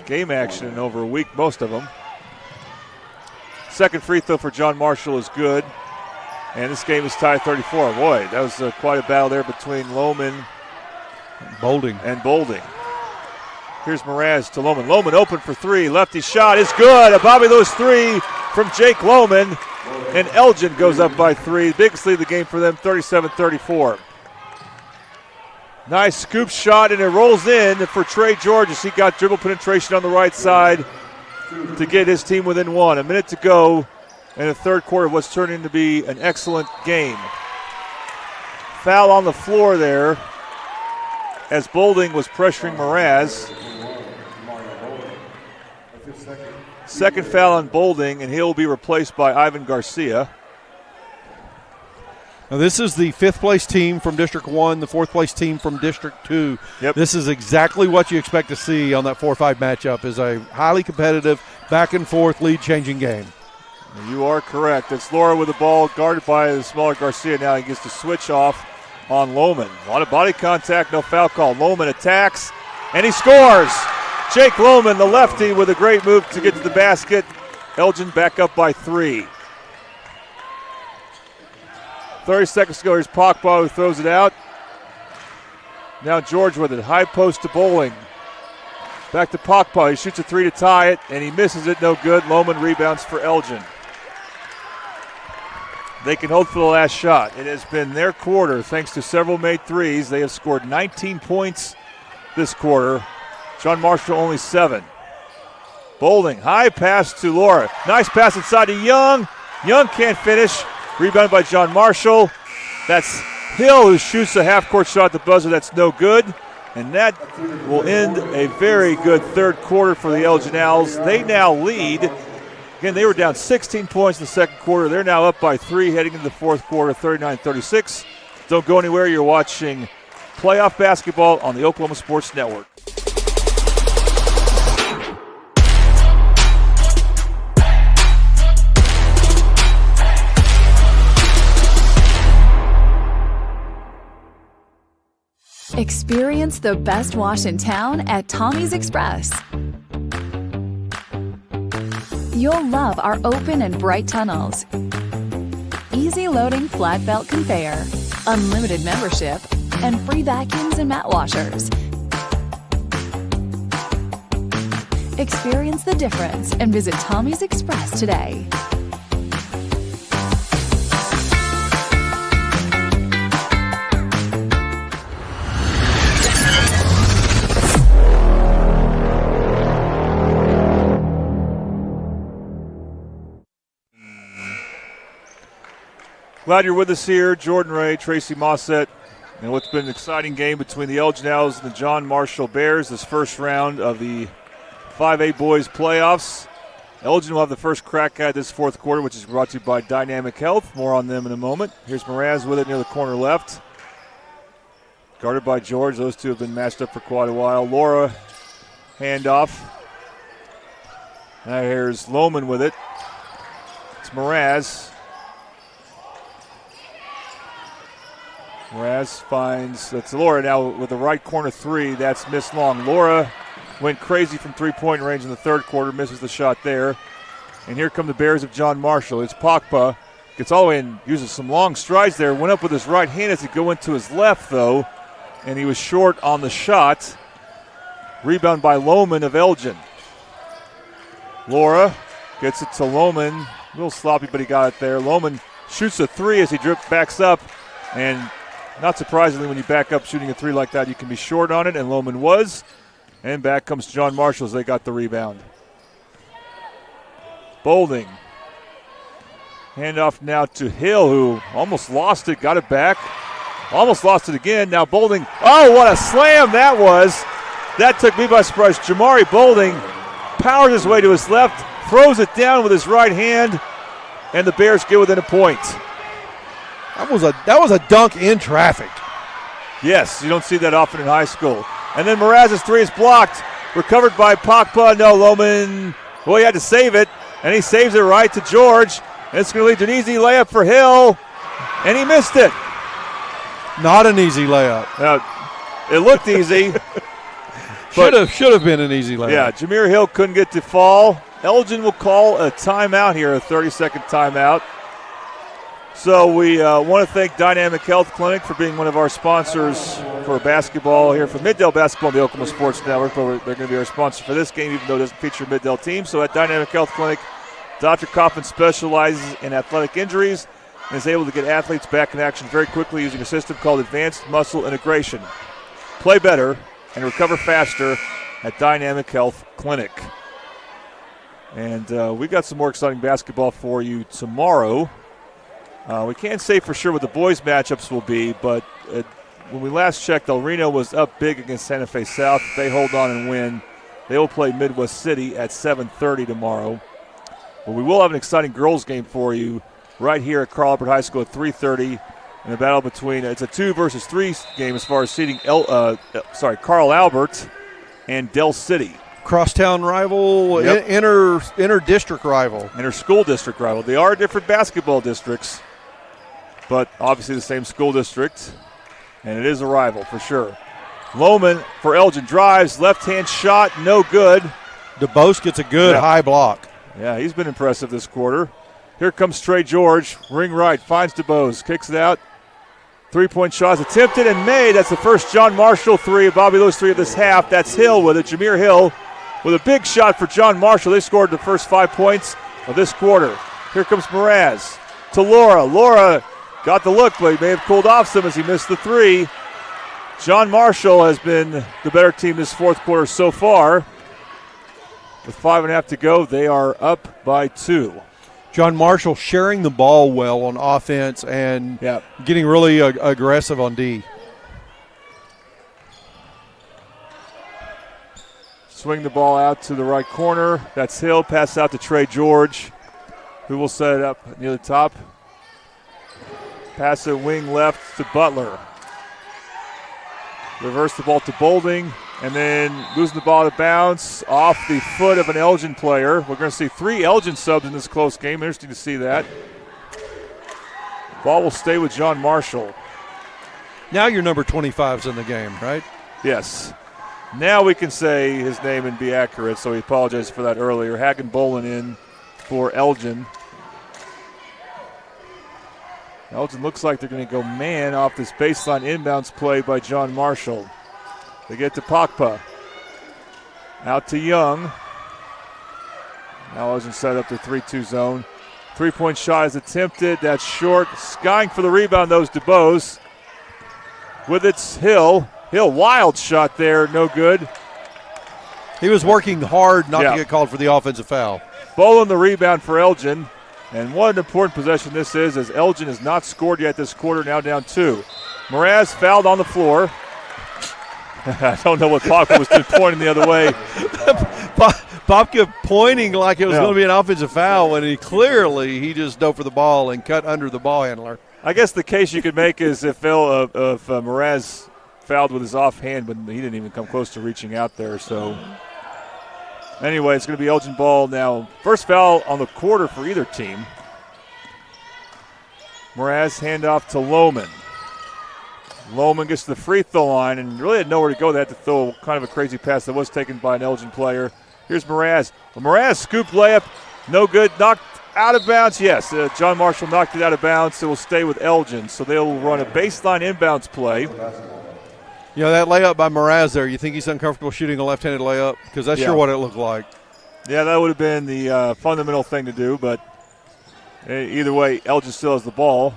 game action in over a week, most of them. Second free throw for John Marshall is good. And this game is tied 34. Boy, that was quite a battle there between Lohman and Bolding. Here's Mraz to Lohman. Lohman open for three. Lefty shot is good. A Bobby Lewis three from Jake Lohman. And Elgin goes up by three. Biggest lead of the game for them, 37-34. Nice scoop shot, and it rolls in for Trey George as he got dribble penetration on the right side to get his team within one. A minute to go in the third quarter of what's turning to be an excellent game. Foul on the floor there as Bolding was pressuring Mraz. Second foul on Bolding, and he'll be replaced by Ivan Garcia. Now this is the fifth-place team from District 1, the fourth-place team from District 2. Yep. This is exactly what you expect to see on that 4-5 matchup, is a highly competitive, back-and-forth, lead-changing game. You are correct. It's Laura with the ball, guarded by the smaller Garcia. Now he gets to switch off on Lohman. A lot of body contact, no foul call. Lohman attacks, and he scores. Jake Lohman, the lefty, with a great move to get to the basket. Elgin back up by three. 30 seconds to go. Here's Pockbaugh who throws it out. Now George with it. High post to Bolding. Back to Pockbaugh. He shoots a three to tie it, and he misses it. No good. Lohman rebounds for Elgin. They can hold for the last shot. It has been their quarter thanks to several made threes. They have scored 19 points this quarter. John Marshall only 7. Bolding. High pass to Laura. Nice pass inside to Young. Young can't finish. Rebounded by John Marshall. That's Hill who shoots a half-court shot at the buzzer. That's no good. And that will end a very good third quarter for the Elgin Owls. They now lead. Again, they were down 16 points in the second quarter. They're now up by 3 heading into the fourth quarter, 39-36. Don't go anywhere. You're watching playoff basketball on the Oklahoma Sports Network. Experience the best wash in town at Tommy's Express. You'll love our open and bright tunnels, easy loading flat belt conveyor, unlimited membership, and free vacuums and mat washers. Experience the difference and visit Tommy's Express today. Glad you're with us here. Jordan Ray, Tracy Mossett, and what's been an exciting game between the Elgin Owls and the John Marshall Bears, this first round of the 5A Boys playoffs. Elgin will have the first crack at this fourth quarter, which is brought to you by Dynamic Health. More on them in a moment. Here's Mraz with it near the corner left. Guarded by George. Those two have been matched up for quite a while. Laura, handoff. Now here's Lohman with it. It's Mraz. Mraz finds, that's Laura now with the right corner three. That's missed long. Laura went crazy from three-point range in the third quarter, misses the shot there. And here come the Bears of John Marshall. It's Pogba. Gets all the way and uses some long strides there. Went up with his right hand as he go into his left, though. And he was short on the shot. Rebound by Lohman of Elgin. Laura gets it to Lohman. A little sloppy, but he got it there. Lohman shoots a three as he backs up. And not surprisingly, when you back up shooting a three like that, you can be short on it, and Lohman was. And back comes John Marshall as they got the rebound. Bolding. Handoff now to Hill, who almost lost it, got it back. Almost lost it again. Now Bolding. Oh, what a slam that was. That took me by surprise. Jamari Bolding powers his way to his left, throws it down with his right hand, and the Bears get within a point. That was a dunk in traffic. Yes, you don't see that often in high school. And then Mraz's three is blocked. Recovered by Pogba. No, Lohman, well, he had to save it. And he saves it right to George. And it's going to lead to an easy layup for Hill. And he missed it. Not an easy layup. It looked easy. Should have been an easy layup. Yeah, Jameer Hill couldn't get to fall. Elgin will call a timeout here, a 30-second timeout. So we want to thank Dynamic Health Clinic for being one of our sponsors for basketball here for Middale Basketball and the Oklahoma Sports Network. They're going to be our sponsor for this game, even though it doesn't feature a Middale team. So at Dynamic Health Clinic, Dr. Coffin specializes in athletic injuries and is able to get athletes back in action very quickly using a system called Advanced Muscle Integration. Play better and recover faster at Dynamic Health Clinic. And we got some more exciting basketball for you tomorrow. We can't say for sure what the boys' matchups will be, but when we last checked, El Reno was up big against Santa Fe South. If they hold on and win, they will play Midwest City at 7:30 tomorrow. But we will have an exciting girls' game for you right here at Carl Albert High School at 3:30 in a battle between, it's a 2 versus 3 game as far as seeding Carl Albert and Del City. Crosstown rival, Yep. inter-district rival. Inter-school district rival. They are different basketball districts, but obviously the same school district, and it is a rival for sure. Lohman for Elgin drives, left-hand shot, no good. DeBose gets a good high block. Yeah, he's been impressive this quarter. Here comes Trey George, ring right, finds DeBose, kicks it out. Three-point shot is attempted and made. That's the first John Marshall three, Bobby Lewis three of this half. That's Hill with it, Jameer Hill with a big shot for John Marshall. They scored the first 5 points of this quarter. Here comes Mraz to Laura. Laura got the look, but he may have cooled off some as he missed the three. John Marshall has been the better team this fourth quarter so far. With 5.5 to go, they are up by 2. John Marshall sharing the ball well on offense and getting really aggressive on D. Swing the ball out to the right corner. That's Hill. Pass out to Trey George, who will set it up near the top. Pass it wing left to Butler. Reverse the ball to Bolding, and then losing the ball to bounce off the foot of an Elgin player. We're going to see 3 Elgin subs in this close game. Interesting to see that. Ball will stay with John Marshall. Now your number 25's in the game, right? Yes. Now we can say his name and be accurate, so we apologize for that earlier. Hagen Bolin in for Elgin. Elgin looks like they're going to go man off this baseline inbounds play by John Marshall. They get to Pokpa. Out to Young. Now Elgin set up the 3-2 zone. Three-point shot is attempted. That's short. Skying for the rebound, though, is DeBose. With its Hill. Hill, wild shot there, no good. He was working hard not to get called for the offensive foul. Boland the rebound for Elgin. And what an important possession this is, as Elgin has not scored yet this quarter, now down 2. Mraz fouled on the floor. I don't know what Popka was doing, pointing the other way. Popka pointing like it was going to be an offensive foul when he just dove for the ball and cut under the ball handler. I guess the case you could make is if Mraz fouled with his offhand, but he didn't even come close to reaching out there. So anyway, it's going to be Elgin ball now. First foul on the quarter for either team. Mraz handoff to Lohman. Lohman gets to the free throw line and really had nowhere to go. They had to throw kind of a crazy pass that was taken by an Elgin player. Here's Mraz. Mraz scoop layup, no good, knocked out of bounds. Yes, John Marshall knocked it out of bounds. It will stay with Elgin. So they'll run a baseline inbounds play. You know, that layup by Mraz there, you think he's uncomfortable shooting a left-handed layup? Because that's sure what it looked like. Yeah, that would have been the fundamental thing to do, but either way, Elgin still has the ball.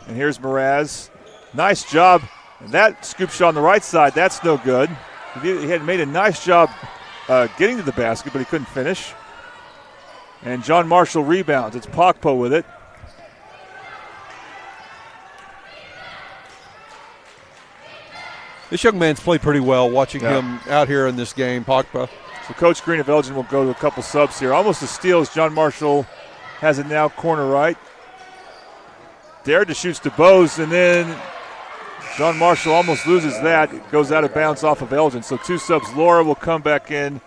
And here's Mraz. Nice job. And that scoop shot on the right side, that's no good. He had made a nice job getting to the basket, but he couldn't finish. And John Marshall rebounds. It's Pokpa with it. This young man's played pretty well watching him out here in this game, Pokpa. So Coach Green of Elgin will go to a couple subs here. Almost a steal as John Marshall has it now corner right. Dared to shoot DeBose, and then John Marshall almost loses that. It goes out of bounds off of Elgin. So 2 subs. Laura will come back in,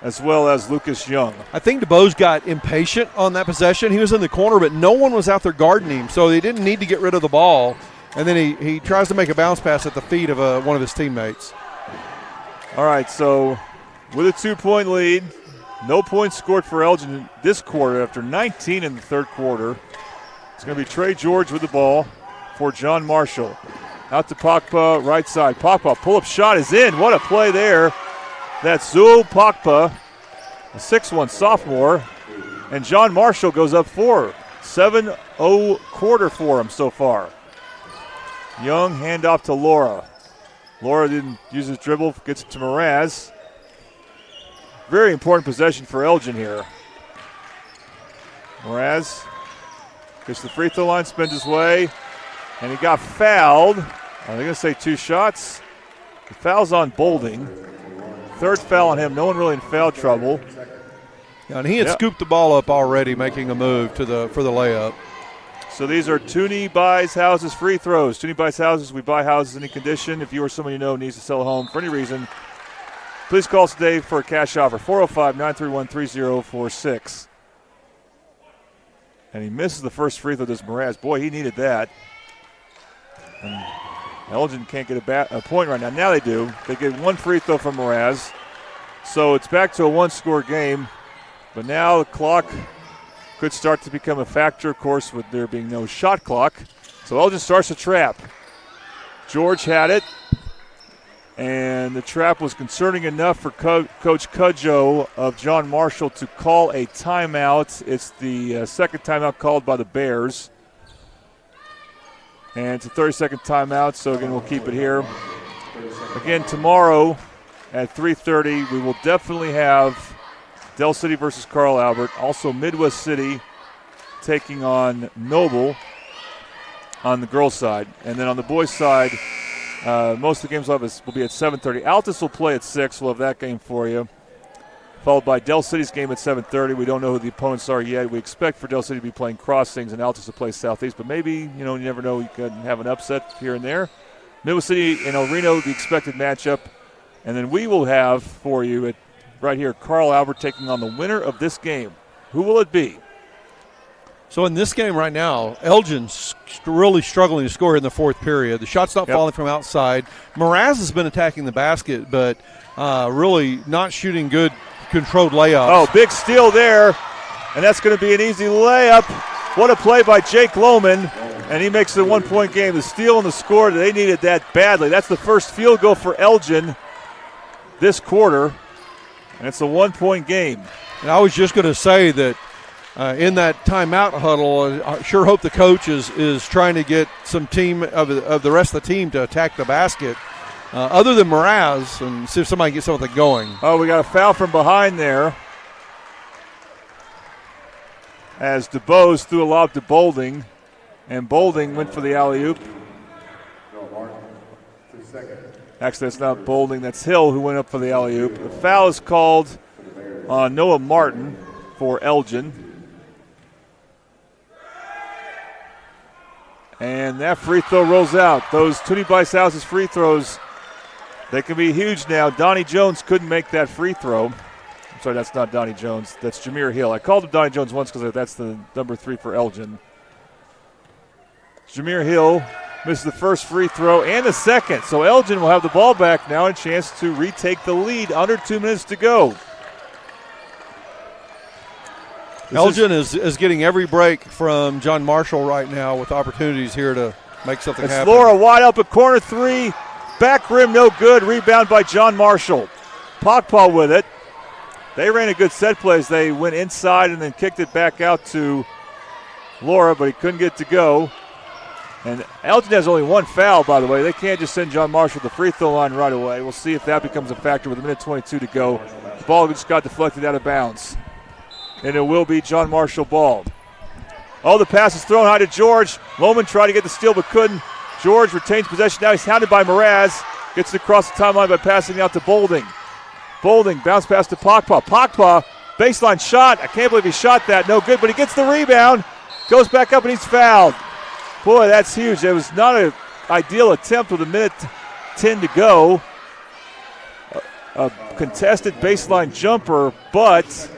as well as Lucas Young. I think DeBose got impatient on that possession. He was in the corner, but no one was out there guarding him, so they didn't need to get rid of the ball. And then he tries to make a bounce pass at the feet of one of his teammates. All right, so with a 2-point lead, no points scored for Elgin this quarter after 19 in the third quarter. It's going to be Trey George with the ball for John Marshall. Out to Pokpa, right side. Pokpa, pull-up shot is in. What a play there. That's Zul Pokpa, a 6'1 sophomore. And John Marshall goes up 4. 7-0 quarter for him so far. Young handoff to Laura. Laura didn't use his dribble, gets it to Mraz. Very important possession for Elgin here. Mraz gets the free throw line, spins his way, and he got fouled. Are they going to say 2 shots? The foul's on Bolding. Third foul on him. No one really in foul trouble. Yeah, and he had scooped the ball up already, making a move for the layup. So these are Tooney Buys Houses free throws. Tooney Buys Houses, we buy houses in any condition. If you or someone you know needs to sell a home for any reason, please call us today for a cash offer, 405-931-3046. And he misses the first free throw, does Mraz. Boy, he needed that. And Elgin can't get a point right now. Now they do. They get 1 free throw from Mraz. So it's back to a 1-score game. But now the clock could start to become a factor, of course, with there being no shot clock. So Elgin starts a trap. George had it. And the trap was concerning enough for Coach Cudjoe of John Marshall to call a timeout. It's the second timeout called by the Bears. And it's a 30-second timeout, so again, we'll keep it here. Again, tomorrow at 3:30, we will definitely have Del City versus Carl Albert. Also, Midwest City taking on Noble on the girls' side. And then on the boys' side, most of the games will be at 7:30. Altus will play at 6. We'll have that game for you. Followed by Del City's game at 7:30. We don't know who the opponents are yet. We expect for Del City to be playing Crossings and Altus to play Southeast. But maybe, you never know. You could have an upset here and there. Midwest City and El Reno, the expected matchup. And then we will have for you right here, Carl Albert taking on the winner of this game. Who will it be? So in this game right now, Elgin's really struggling to score in the fourth period. The shot's not falling from outside. Mraz has been attacking the basket, but really not shooting good controlled layups. Oh, big steal there, and that's going to be an easy layup. What a play by Jake Lohman. And he makes it a 1-point game. The steal and the score, they needed that badly. That's the first field goal for Elgin this quarter, and it's a 1-point game. And I was just going to say that in that timeout huddle, I sure hope the coach is trying to get some team of the rest of the team to attack the basket, other than Mraz, and see if somebody gets something going. Oh, we got a foul from behind there as DeBose threw a lob to Bolding, and Bolding went for the alley-oop. Actually, that's not Bolding, that's Hill who went up for the alley-oop. The foul is called on Noah Martin for Elgin. And that free throw rolls out. Those Toonie Bice-House's free throws, they can be huge now. Donnie Jones couldn't make that free throw. I'm sorry, that's not Donnie Jones. That's Jameer Hill. I called him Donnie Jones once because that's the number 3 for Elgin. Jameer Hill misses the first free throw and the second. So Elgin will have the ball back now and a chance to retake the lead. Under 2 minutes to go. Elgin is getting every break from John Marshall right now with opportunities here to make something happen. Laura wide up at corner 3. Back rim no good. Rebound by John Marshall. Pogpaw with it. They ran a good set play as they went inside and then kicked it back out to Laura, but he couldn't get it to go. And Elgin has only 1 foul, by the way. They can't just send John Marshall to the free throw line right away. We'll see if that becomes a factor with 1:22 to go. The ball just got deflected out of bounds. And it will be John Marshall ball. Oh, the pass is thrown high to George. Lohman tried to get the steal but couldn't. George retains possession. Now he's hounded by Mraz. Gets it across the timeline by passing out to Bolding. Bolding, bounce pass to Pogpaw. Pogpaw, baseline shot. I can't believe he shot that. No good, but he gets the rebound. Goes back up and he's fouled. Boy, that's huge. It was not an ideal attempt with 1:10 to go. A contested baseline jumper, but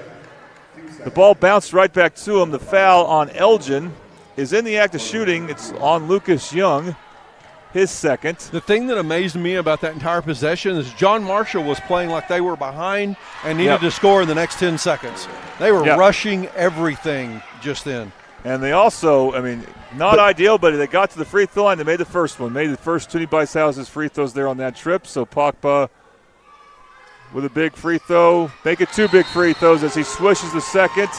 the ball bounced right back to him. The foul on Elgin is in the act of shooting. It's on Lucas Young, his second. The thing that amazed me about that entire possession is John Marshall was playing like they were behind and needed to score in the next 10 seconds. They were rushing everything just then. And they also, not ideal, but they got to the free throw line. They made the first one. Made the first Toonie Bice-House's free throws there on that trip. So Pogba with a big free throw. Make it 2 big free throws as he swishes the second.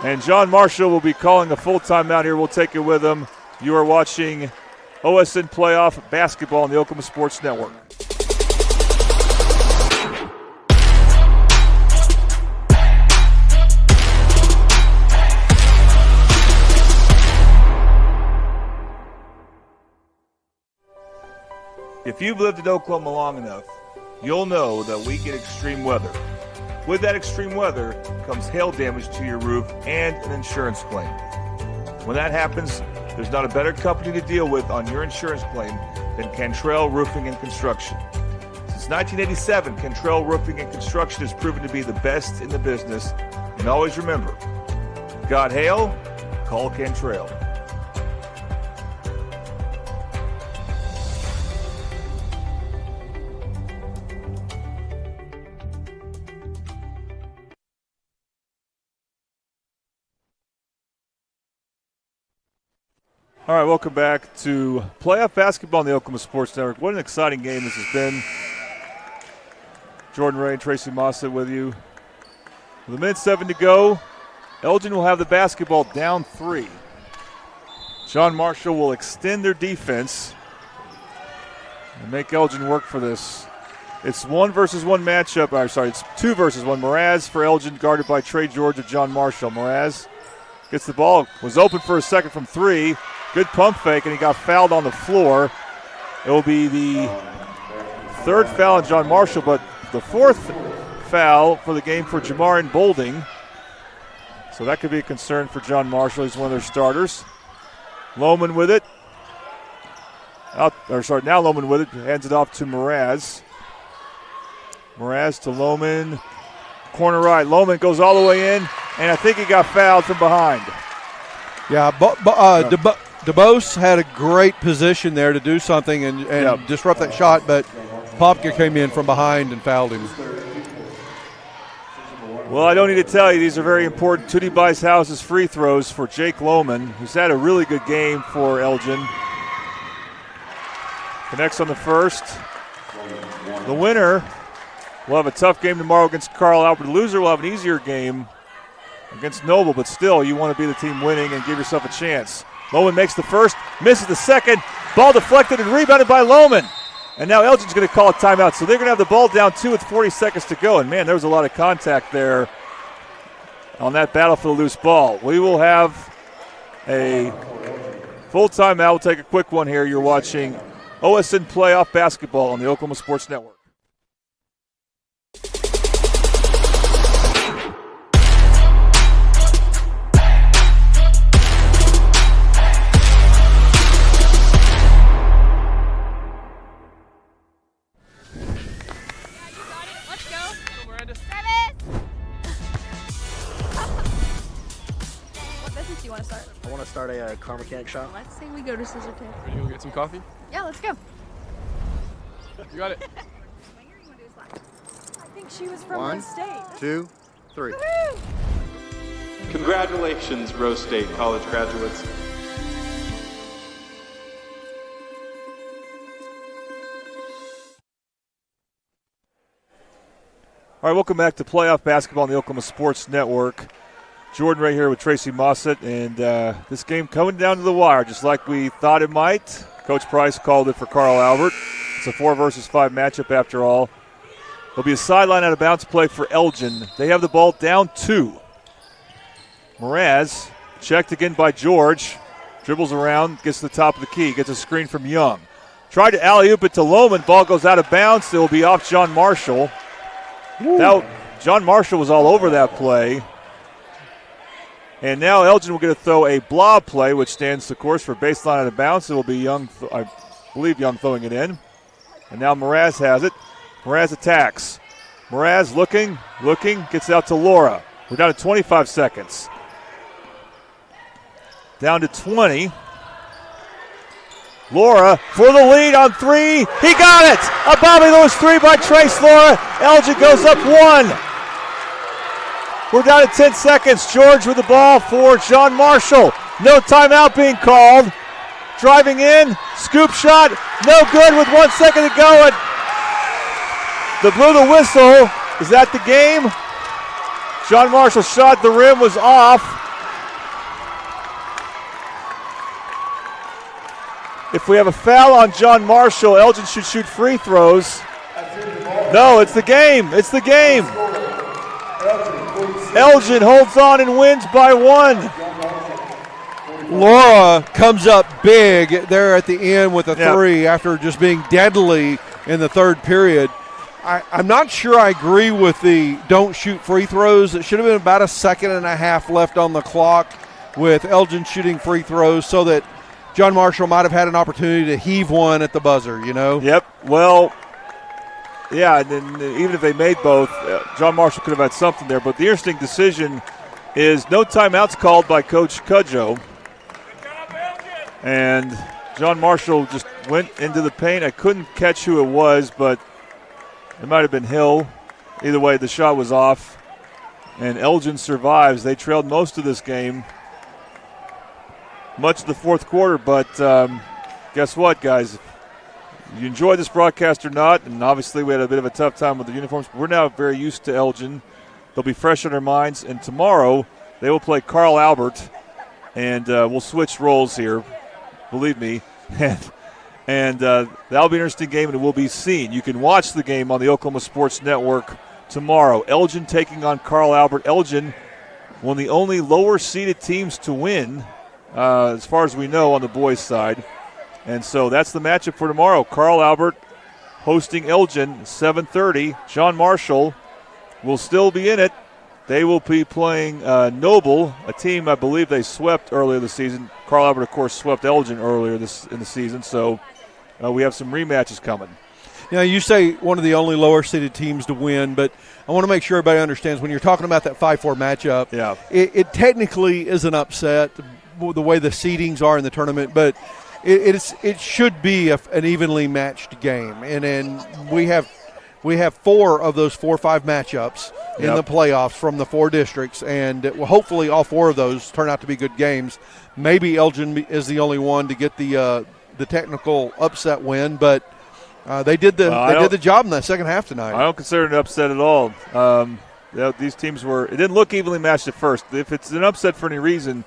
And John Marshall will be calling a full timeout here. We'll take it with him. You are watching OSN Playoff Basketball on the Oklahoma Sports Network. If you've lived in Oklahoma long enough, you'll know that we get extreme weather. With that extreme weather comes hail damage to your roof and an insurance claim. When that happens, there's not a better company to deal with on your insurance claim than Cantrell Roofing and Construction. Since 1987, Cantrell Roofing and Construction has proven to be the best in the business. And always remember, got hail? Call Cantrell. All right, welcome back to playoff basketball on the Oklahoma Sports Network. What an exciting game this has been. Jordan Ray and Tracy Mossett with you. With 1:07 to go, Elgin will have the basketball down 3. John Marshall will extend their defense and make Elgin work for this. It's 1 versus 1 matchup. It's 2 versus 1. Mraz for Elgin, guarded by Trey George of John Marshall. Mraz gets the ball, was open for a second from 3. Good pump fake, and he got fouled on the floor. It will be the 3rd foul on John Marshall, but the 4th foul for the game for Jamarin Bolding. So that could be a concern for John Marshall. He's one of their starters. Lohman with it. Now Lohman with it. Hands it off to Mraz. Mraz to Lohman. Corner right. Lohman goes all the way in, and I think he got fouled from behind. Yeah, DeBose had a great position there to do something and disrupt that shot, but Popka came in from behind and fouled him. Well, I don't need to tell you, these are very important. Tootie Buys Houses free throws for Jake Lohman, who's had a really good game for Elgin. Connects on the first. The winner will have a tough game tomorrow against Carl Albert. The loser will have an easier game against Noble, but still, you want to be the team winning and give yourself a chance. Lohman makes the first, misses the second. Ball deflected and rebounded by Lohman. And now Elgin's going to call a timeout. So they're going to have the ball down 2 with 40 seconds to go. And, man, there was a lot of contact there on that battle for the loose ball. We will have a full timeout. We'll take a quick one here. You're watching OSN Playoff Basketball on the Oklahoma Sports Network. I want to start a car mechanic shop. Let's say we go to Scissor Tape. Ready to go get some coffee? Yeah, let's go. You got it. I think she was from 1, Rose State. 2, 3. Woohoo! Congratulations, Rose State college graduates. All right, welcome back to Playoff Basketball on the Oklahoma Sports Network. Jordan right here with Tracy Mossett, and this game coming down to the wire, just like we thought it might. Coach Price called it for Carl Albert. It's a 4 versus 5 matchup after all. There'll be a sideline out of bounds play for Elgin. They have the ball down 2. Mraz checked again by George. Dribbles around, gets to the top of the key, gets a screen from Young. Tried to alley-oop it to Lohman. Ball goes out of bounds. It will be off John Marshall. Now, John Marshall was all over that play. And now Elgin will get to throw a blob play, which stands, of course, for baseline out of bounds. It will be Young, I believe Young throwing it in. And now Mraz has it. Mraz attacks. Mraz looking, gets out to Laura. We're down to 25 seconds. Down to 20. Laura for the lead on 3. He got it! A Bobby Lewis 3 by Trace Laura. Elgin goes up 1. We're down to 10 seconds. George with the ball for John Marshall. No timeout being called. Driving in, scoop shot, no good with 1 second to go. And the blew the whistle. Is that the game? John Marshall shot, the rim was off. If we have a foul on John Marshall, Elgin should shoot free throws. No, it's the game. It's the game. Elgin holds on and wins by 1. Laura comes up big there at the end with a 3 after just being deadly in the third period. I'm not sure I agree with the don't shoot free throws. It should have been about a second and a half left on the clock with Elgin shooting free throws so that John Marshall might have had an opportunity to heave one at the buzzer, you know? Yep. Well, yeah, and then even if they made both, John Marshall could have had something there. But the interesting decision is no timeouts called by Coach Cudjoe. And John Marshall just went into the paint. I couldn't catch who it was, but it might have been Hill. Either way, the shot was off. And Elgin survives. They trailed most of this game, much of the fourth quarter. But guess what, guys? You enjoy this broadcast or not, and obviously we had a bit of a tough time with the uniforms. We're now very used to Elgin. They'll be fresh on our minds. And tomorrow they will play Carl Albert, and we'll switch roles here. Believe me, and that'll be an interesting game, and it will be seen. You can watch the game on the Oklahoma Sports Network tomorrow. Elgin taking on Carl Albert. Elgin, one of the only lower-seeded teams to win, as far as we know, on the boys' side. And so that's the matchup for tomorrow. Carl Albert hosting Elgin, 7:30. John Marshall will still be in it. They will be playing Noble, a team I believe they swept earlier this season. Carl Albert, of course, swept Elgin earlier in the season, so we have some rematches coming. You know, you say one of the only lower-seeded teams to win, but I want to make sure everybody understands when you're talking about that 5-4 matchup, it technically is an upset the way the seedings are in the tournament, but it should be an evenly matched game. And we have we have 4 of those 4 or 5 matchups in the playoffs from the 4 districts, and hopefully all 4 of those turn out to be good games. Maybe Elgin is the only one to get the technical upset win, but they did the job in that second half tonight. I don't consider it an upset at all. These teams it didn't look evenly matched at first. If it's an upset for any reason,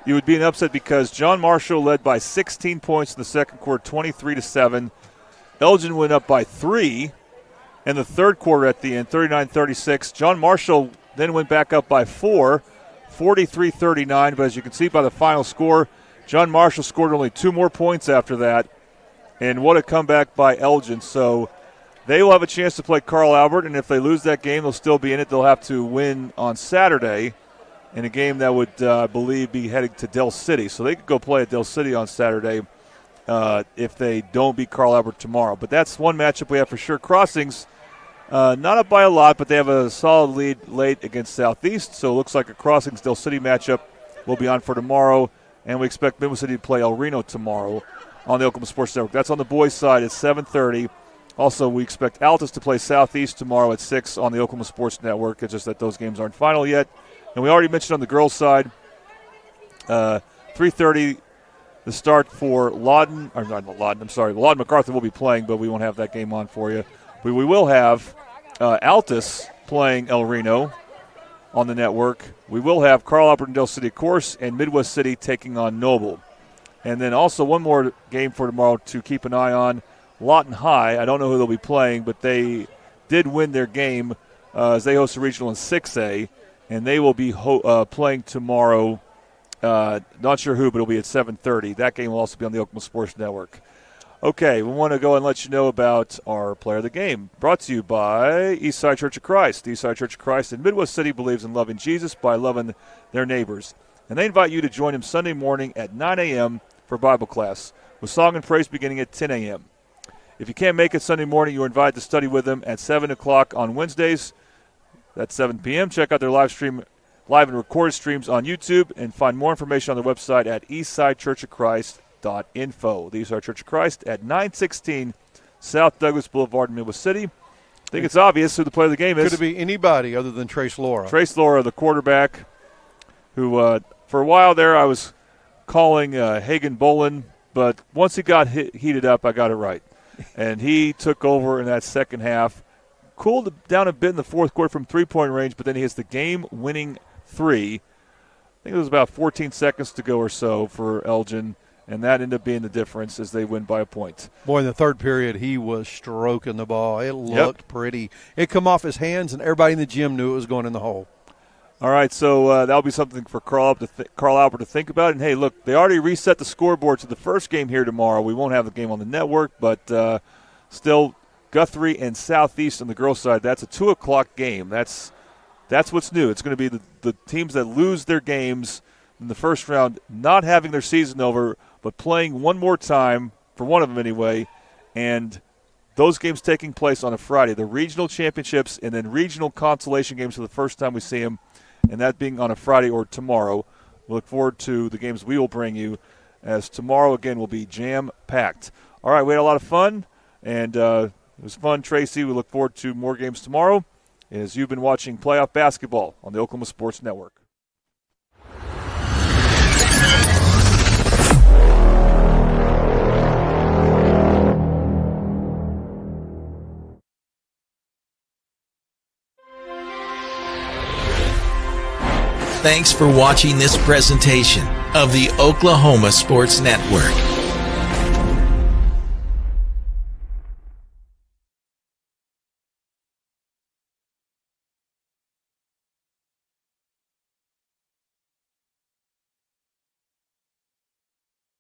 it would be an upset because John Marshall led by 16 points in the second quarter, 23-7. Elgin went up by 3 in the third quarter at the end, 39-36. John Marshall then went back up by 4, 43-39. But as you can see by the final score, John Marshall scored only 2 more points after that. And what a comeback by Elgin. So they will have a chance to play Carl Albert, and if they lose that game, they'll still be in it. They'll have to win on Saturday in a game that would, I believe, be heading to Del City. So they could go play at Del City on Saturday if they don't beat Carl Albert tomorrow. But that's one matchup we have for sure. Crossings, not up by a lot, but they have a solid lead late against Southeast. So it looks like a Crossings-Del City matchup will be on for tomorrow. And we expect Midwest City to play El Reno tomorrow on the Oklahoma Sports Network. That's on the boys' side at 7:30. Also, we expect Altus to play Southeast tomorrow at 6 on the Oklahoma Sports Network. It's just that those games aren't final yet. And we already mentioned on the girls' side, 3:30 the start for Lawton. Or not Lawton, I'm sorry. Lawton MacArthur will be playing, but we won't have that game on for you. We will have Altus playing El Reno on the network. We will have Carl Albert and Del City, of course, and Midwest City taking on Noble. And then also one more game for tomorrow to keep an eye on, Lawton High. I don't know who they'll be playing, but they did win their game as they host a regional in 6A, and they will be playing tomorrow. Not sure who, but it'll be at 7:30. That game will also be on the Oklahoma Sports Network. Okay, we want to go and let you know about our Player of the Game, brought to you by Eastside Church of Christ. Eastside Church of Christ in Midwest City believes in loving Jesus by loving their neighbors. And they invite you to join them Sunday morning at 9 a.m. for Bible class, with song and praise beginning at 10 a.m. If you can't make it Sunday morning, you're invited to study with them at 7 o'clock on Wednesdays. That's 7 p.m. Check out their live and recorded streams on YouTube, and find more information on their website at eastsidechurchofchrist.info. The Eastside Church of Christ at 916 South Douglas Boulevard in Midwest City. I think it's obvious who the player of the game is. Could it be anybody other than Trace Laura? Trace Laura, the quarterback, who for a while there I was calling Hagen Bolin, but once he got heated up, I got it right. And he took over in that second half, cooled down a bit in the fourth quarter from three-point range, but then he hits the game-winning 3. I think it was about 14 seconds to go or so for Elgin, and that ended up being the difference as they win by a point. Boy, in the third period, he was stroking the ball. It looked pretty. It come off his hands, and everybody in the gym knew it was going in the hole. All right, so that'll be something for Carl Albert to think about. And, hey, look, they already reset the scoreboard to the first game here tomorrow. We won't have the game on the network, but still Guthrie and Southeast on the girls' side, that's a 2 o'clock game. That's what's new. It's going to be the teams that lose their games in the first round not having their season over, but playing one more time, for one of them anyway, and those games taking place on a Friday. The regional championships and then regional consolation games for the first time we see them, and that being on a Friday or tomorrow. We look forward to the games we will bring you, as tomorrow, again, will be jam-packed. All right, we had a lot of fun, and it was fun, Tracy. We look forward to more games tomorrow as you've been watching playoff basketball on the Oklahoma Sports Network. Thanks for watching this presentation of the Oklahoma Sports Network.